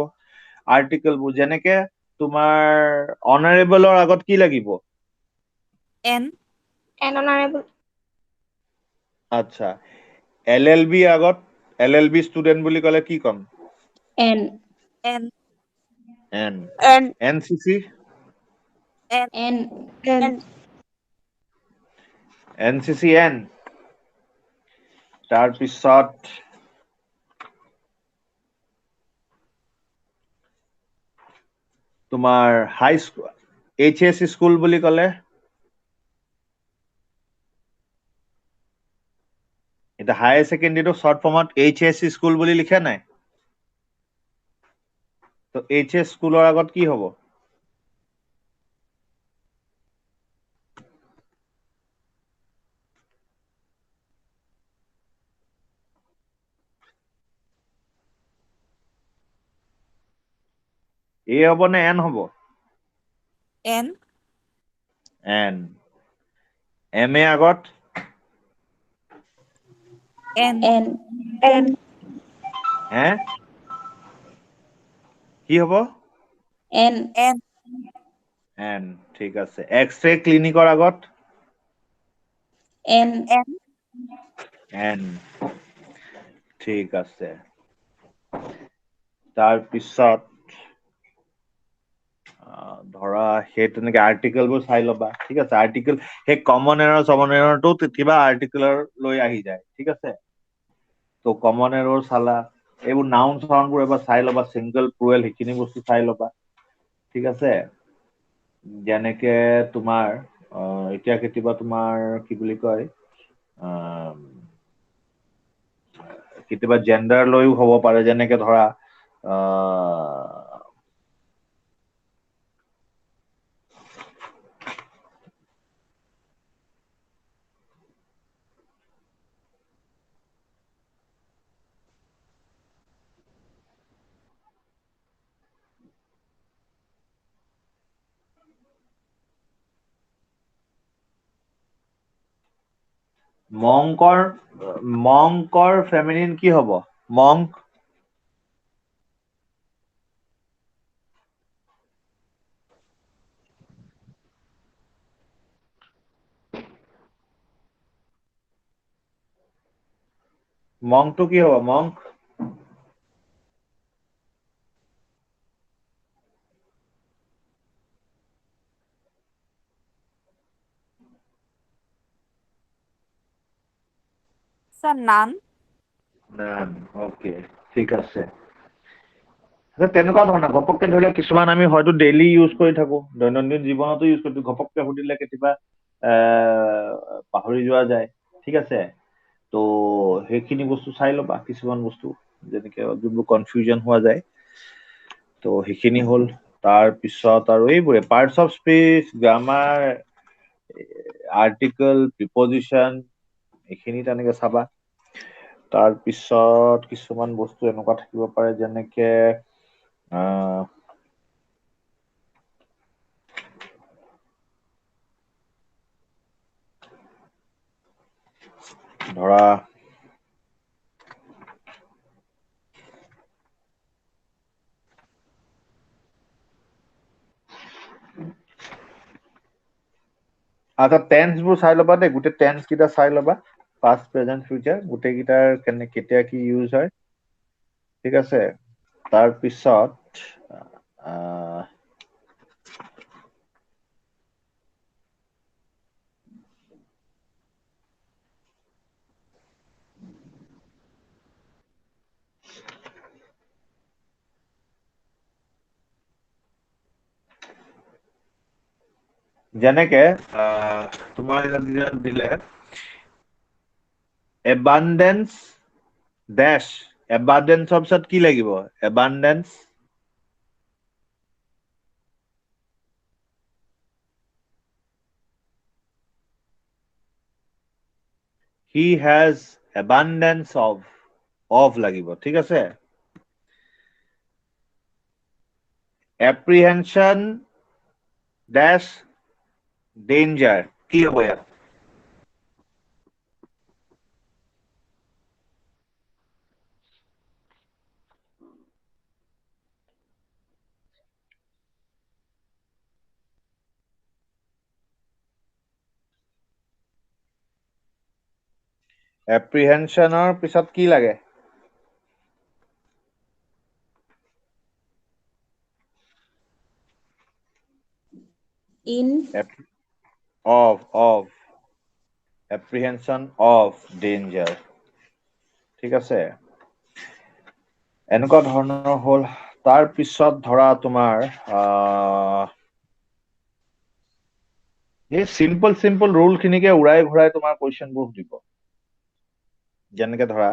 আৰ্টিকেলবোৰ যেনেকে তোমাৰ অনাৰেবলৰ আগত কি লাগিব এন An honorable. আচ্ছা LLB আগত LLB ষ্টুডেন্ট বুলি ক'লে কি ক'ম N. N N and NCC N N. and NCC N তাৰপিছত তোমাৰ হাই স্কুল HS স্কুল বুলি ক'লে এটা হায়াৰ ছেকেণ্ডাৰীটো শৰ্ট ফৰ্মত HS স্কুল বুলি লিখা নাই তো HS স্কুলৰ আগত কি হ'ব A হ'ব নে N হ'ব এন N MA আগত এন N. and হে কি হ'ব N. এন N ঠিক আছে এক্স-ৰে ক্লিনিকৰ আগত N. এন N ঠিক আছে তাৰপিছত ধৰা সেই তেনেকে আৰ্টিকেলবোৰ চাই ল'বা ঠিক আছে আৰ্টিকেল সেই কমন এৰৰটো কিবা আৰ্টিকেলৰ লৈ আহি যায় ঠিক আছে তো কমন এৰৰ চালা এইবোৰ নাউন চাউনবোৰ এবাৰ চাই ল'বা ছিংগল প্লুৰেল সেইখিনি বস্তু চাই ল'বা ঠিক আছে যেনেকে তোমাৰ এতিয়া কেতিয়াবা তোমাৰ কি বুলি কয় কেতিয়াবা জেণ্ডাৰ লৈও হ'ব পাৰে যেনেকে ধৰা মংকৰ ফেমিনিন কি হ'ব মংক মংকটো কি হ'ব মংক স্যার নান অকে ঠিক আছে তেনেকুৱা ধৰণৰ ঘপককে ধৰি লওক কিছুমান আমি হয়তো ডেইলি ইউজ কৰি থাকো দৈনন্দিন জীৱনতো ইউজ কৰি ঘপককে সুধিলে কেতিয়াবা পাহৰি যোৱা যায় ঠিক আছে তো সেইখিনি বস্তু চাই ল'বা কিছুমান বস্তু যেনেকে যোনবোৰ কনফিউজন হোৱা যায় তো সেইখিনি হ'ল তাৰপিছত আৰু এইবোৰে parts of speech grammar article preposition এইখিনি তেনেকে চাবা তাৰপিছত কিছুমান বস্তু এনেকুৱা থাকিব পাৰে যেনেকে ধৰা আচ্ছা টেন্সবোৰ চাই ল'বা দেই গোটেই টেন্স কেইটা চাই ল'বা পাষ্ট প্ৰেজেন্ট ফিউচাৰ গোটেইকেইটাৰ কেতিয়া কি ইউজ হয় ঠিক আছে তাৰপিছত যেনেকে তোমাৰ দিলে এবান্ডেন্স ডেশ এবান্ডেন্সৰ পিছত কি লাগিব এবান্ডেন্স he has abundance of লাগিব ঠিক আছে apprehension dash danger কি হ'ব ইয়াত এপ্ৰিহেনশ্যনৰ পিছত কি লাগে? In of apprehension of danger. ঠিক আছে, এনেকুৱা ধৰণৰ হ'ল। তাৰ পিছত ধৰা তোমাৰ এই চিম্পল ৰুল খিনিকে উৰাই ঘূৰাই তোমাৰ কুৱেশ্যনবোৰ সুধিব। যেনেকে ধৰা,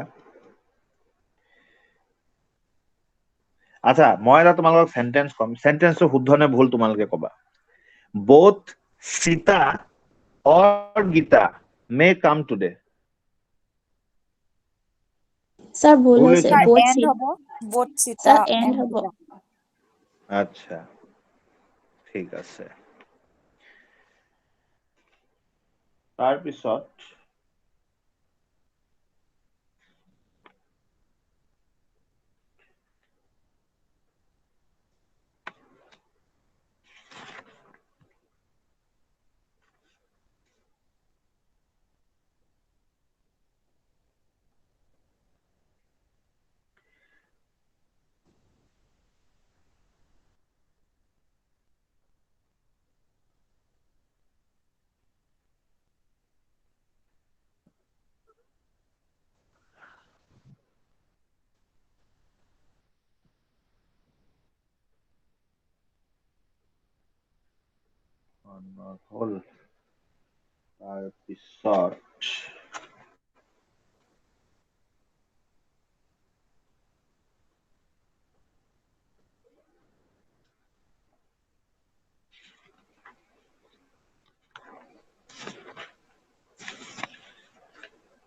আচ্ছা মই এটা তোমালোকক সেন্টেন্স কম, সেন্টেন্সটো শুদ্ধ নে ভুল তোমালোকে কবা। বোথ সীতা অৰ গীতা মে কাম টুডে। sir ভুল ভুল হৈছে হৈছে স্যাৰ নেকি? both এণ্ড seat হ'ব, both Sita sir end and হ'ব। গীতা। আচ্ছা ঠিক আছে। তাৰপিছত হ'ল। তাৰপিছত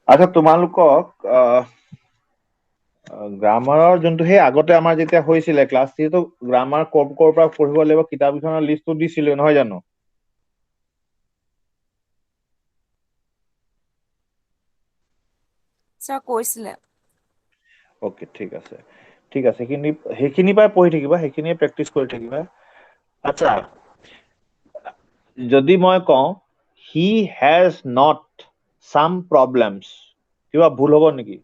আচ্ছা তোমালোকক গ্ৰামাৰৰ যোনটো সেই আগতে আমাৰ যেতিয়া হৈছিলে ক্লাছ 3 তো গ্ৰামাৰ ক'ৰ পৰা পঢ়িব লাগিব কিতাপখনৰ লিষ্টটো দিছিলে নহয় জানো? স্যাৰ কৈছিলে। ওকে ঠিক আছে, ঠিক আছে, সেইখিনি পৰাই পঢ়ি থাকিবা, সেইখিনিয়ে প্ৰেক্টিচ কৰি থাকিবা। আচ্ছা যদি মই কওঁ he has not sum problems, কিবা ভুল হ'ব নেকি?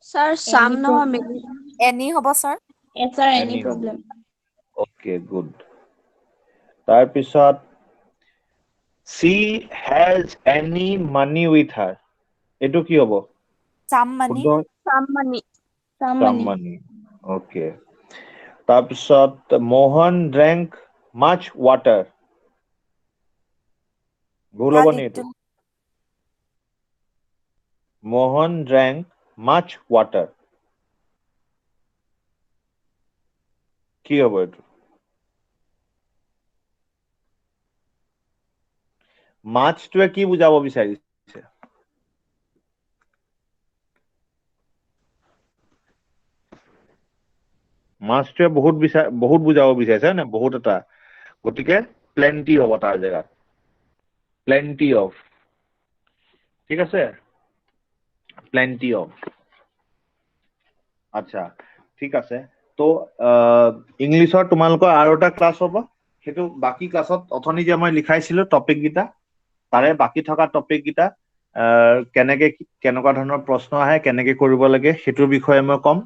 স্যাৰ Any চাম নহয় problem? মেনি। এনি হ'ব sir. Yes sir any Any হ'ব। problem? Okay good. তাৰপিছত she has any money with her, এইটো কি হ'ব? চাম মানি। শুদ্ধ চাম মানি। Some some money. money। Okay. তাৰপিছত মোহন drank much water, ভুল স্যাৰ হ'ব নি এইটো? Little. Mohan drank much water, কি হ'ব এইটো? মাছটোৱে কি বুজাব বিচাৰিছে? মাছটোৱে বহুত বুজাব বিচাৰিছে হয় নে? বহুত এটা, গতিকে প্লেন্টি হ'ব তাৰ জেগাত, প্লেন্টি অফ। ঠিক আছে, প্লেন্টি অফ। আচ্ছা ঠিক আছে। তো ইংলিছৰ তোমালোকৰ আৰু এটা ক্লাছ হ'ব, সেইটো বাকী ক্লাছত অথনি যে মই লিখাইছিলো টপিক কেইটা, তাৰে বাকী থকা টপিক কেইটা কেনেকুৱা ধৰণৰ প্ৰশ্ন আহে, কেনেকে কৰিব লাগে সেইটোৰ বিষয়ে মই ক'ম।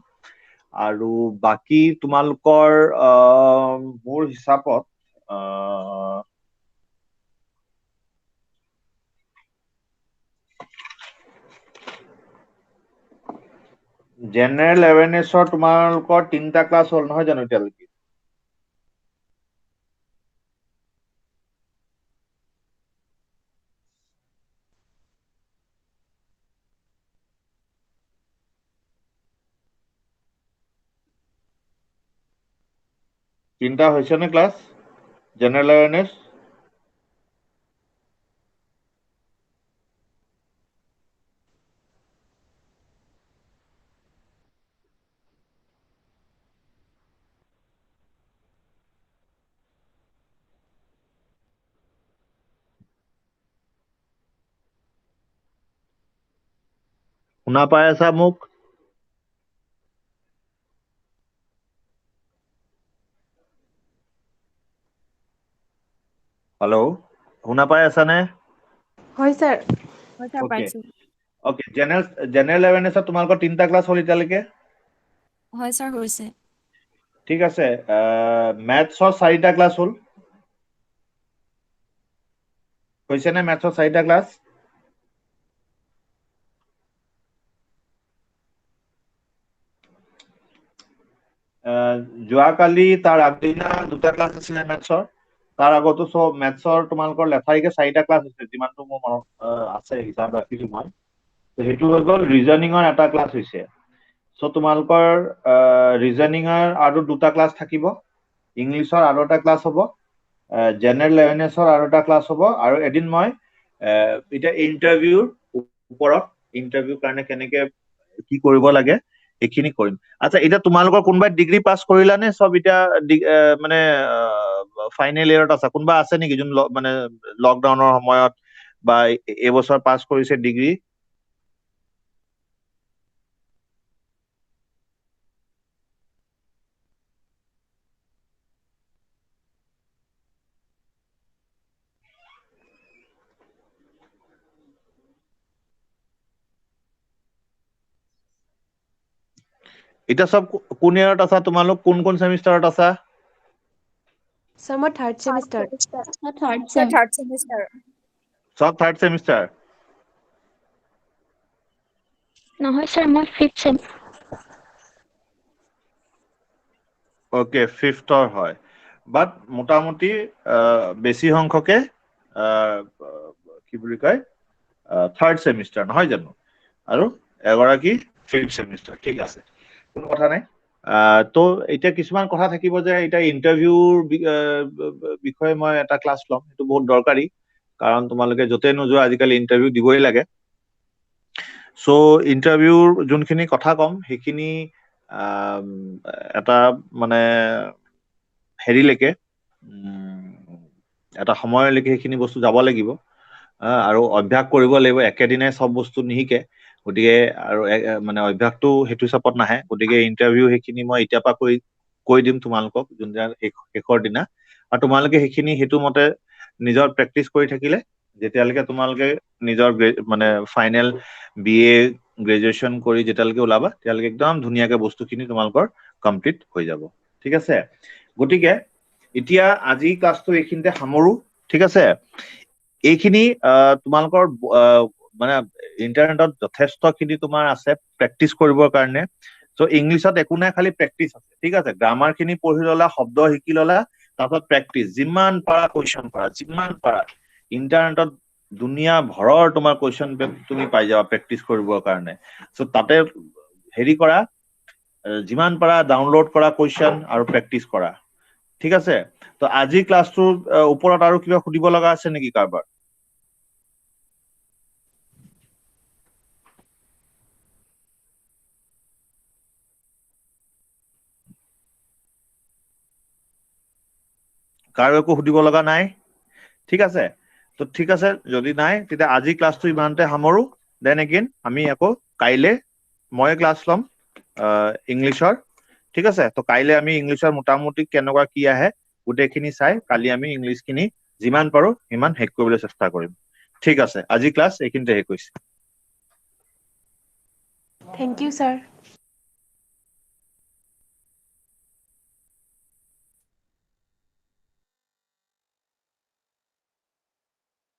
আৰু বাকী তোমালোকৰ মোৰ হিচাপত জেনেৰেল এৱেৰনেছৰ তোমালোকৰ 3টা ক্লাছ হ'ল নহয় জানো এতিয়ালৈকে? তিনিটা হৈছে নে ক্লাছ জেনেৰেল এৱেৰনেছ? শুনা পাই আছা মোক? হেল্ল', শুনা পাই আছা নে? হয় ছাৰ। হয় ছাৰ, ওকে পাইছো। ওকে জেনেৰেল এৱেৰনেছত তোমালোকৰ 3টা ক্লাছ হ'ল এতিয়ালৈকে। হয় ছাৰ, হৈছে। ঠিক আছে, মেথছৰ 4টা ক্লাছ হ'ল। হৈছে নে মেথছৰ 4টা ক্লাছ? যোৱাকালি তাৰ আগদিনা 2টা ক্লাছ আছিলে মেথছৰ। তাৰ আগতো চব মেথছৰ তোমালোকৰ লেঠাৰিকে 4টা ক্লাছ হৈছে, যিমানটো মোৰ মনত আছে, হিচাপ ৰাখিছো মই। সেইটো হৈ গ'ল ৰিজনিঙৰ এটা ক্লাছ হৈছে। চ' তোমালোকৰ ৰিজনিঙৰ আৰু 2টা ক্লাছ থাকিব, ইংলিছৰ আৰু এটা ক্লাছ হ'ব, জেনেৰেল এৱেৰনেছৰ আৰু এটা ক্লাছ হ'ব, আৰু এদিন মই এতিয়া ইণ্টাৰভিউৰ ওপৰত, ইণ্টাৰভিউৰ কাৰণে কেনেকে কি কৰিব লাগে এইখিনি কৰিম। আচ্ছা, এতিয়া তোমালোকৰ কোনোবাই ডিগ্ৰী পাছ কৰিলা নে? চব এতিয়া মানে ফাইনেল ইয়েৰত আছা? কোনোবা আছে নেকি যোন মানে লকডাউনৰ সময়ত বা এইবছৰ পাছ কৰিছে ডিগ্ৰী? এতিয়া চব কোন ইয়াৰত আছা তোমালোক? কোন কোন চেমিষ্টাৰত আছা? ছাৰ মই 3rd ছেমিষ্টাৰ। থাৰ্ড ছাৰ, চেম। 3rd semester. সব 3rd চেমিষ্টাৰ? নহয় ছাৰ, মই 5th চেম। ওকে, 5th হয়। বাট মোটামুটি বেছি সংখ্যকে কি বুলি কয় 3rd চেমিষ্টাৰ, নহয় জানো? আৰু এগৰাকী 5th চেমিষ্টাৰ। ঠিক আছে, কোনো কথা নাই। তো এতিয়া কিছুমান কথা থাকিব যে এতিয়া ইণ্টাৰভিউৰ বিষয়ে মই এটা ক্লাছ ল'ম, সেইটো বহুত দৰকাৰী, কাৰণ তোমালোকে য'তে নোযোৱা আজিকালি ইণ্টাৰভিউ দিবই লাগে। চ' ইণ্টাৰভিউৰ যোনখিনি কথা ক'ম সেইখিনি এটা মানে হেৰিলৈকে এটা সময়লৈকে সেইখিনি বস্তু যাব লাগিব, আৰু অভ্যাস কৰিব লাগিব। একেদিনাই চব বস্তু নিশিকে, গতিকে আৰু মানে অভ্যাসটো সেইটো হিচাপত নাহে। গতিকে ইণ্টাৰভিউ সেইখিনি মই এতিয়াৰ পৰা কৈ দিম তোমালোকক যোনদিনা শেষৰ দিনা, আৰু তোমালোকে সেইখিনি সেইটো মতে নিজৰ প্ৰেক্টিচ কৰি থাকিলে যেতিয়ালৈকে তোমালোকে নিজৰ মানে ফাইনেল BA গ্ৰেজুৱেশ্যন কৰি যেতিয়ালৈকে ওলাবা, তেতিয়ালৈকে একদম ধুনীয়াকে বস্তুখিনি তোমালোকৰ কমপ্লিট হৈ যাব। ঠিক আছে, গতিকে এতিয়া আজি ক্লাছটো এইখিনিতে সামৰো। ঠিক আছে, এইখিনি তোমালোকৰ মানে ইণ্টাৰনেটত যথেষ্টখিনি তোমাৰ আছে প্ৰেক্টিচ কৰিবৰ কাৰণে। চ' ইংলিছত একো নাই, খালি প্ৰেক্টিচ আছে। ঠিক আছে, গ্ৰামাৰ খিনি পঢ়ি ললা, শব্দ শিকি ললা, তাৰপিছত প্ৰেক্টিচ। যিমান পাৰা কুৱেশ্যন কৰা, যিমান পাৰা। ইণ্টাৰনেটত দুনিয়া ভৰৰ তোমাৰ কুৱেশ্যন তুমি পাই যাবা প্ৰেক্টিচ কৰিবৰ কাৰণে। চ' তাতে হেৰি কৰা, যিমান পাৰা ডাউনলোড কৰা কুৱেশ্যন আৰু প্ৰেক্টিচ কৰা। ঠিক আছে, তো আজি ক্লাছটোৰ ওপৰত আৰু কিবা সুধিব লগা আছে নেকি কাৰোবাৰ? কাৰো একো সুধিব লগা নাই? ঠিক আছে, তো ঠিক আছে, যদি নাই তেতিয়া আজি ক্লাছটো ইমানতে সামৰো। দেন এগেইন আমি আকৌ কাইলে মই ক্লাছ ল'ম ইংলিছৰ। ঠিক আছে, তো কাইলে আমি ইংলিছৰ মোটামুটি কেনেকুৱা কি আহে গোটেইখিনি চাই কালি আমি ইংলিছখিনি যিমান পাৰো সিমান শেষ কৰিবলৈ চেষ্টা কৰিম। ঠিক আছে, আজি ক্লাছ এইখিনিতে শেষ হৈছে। Thank you sir.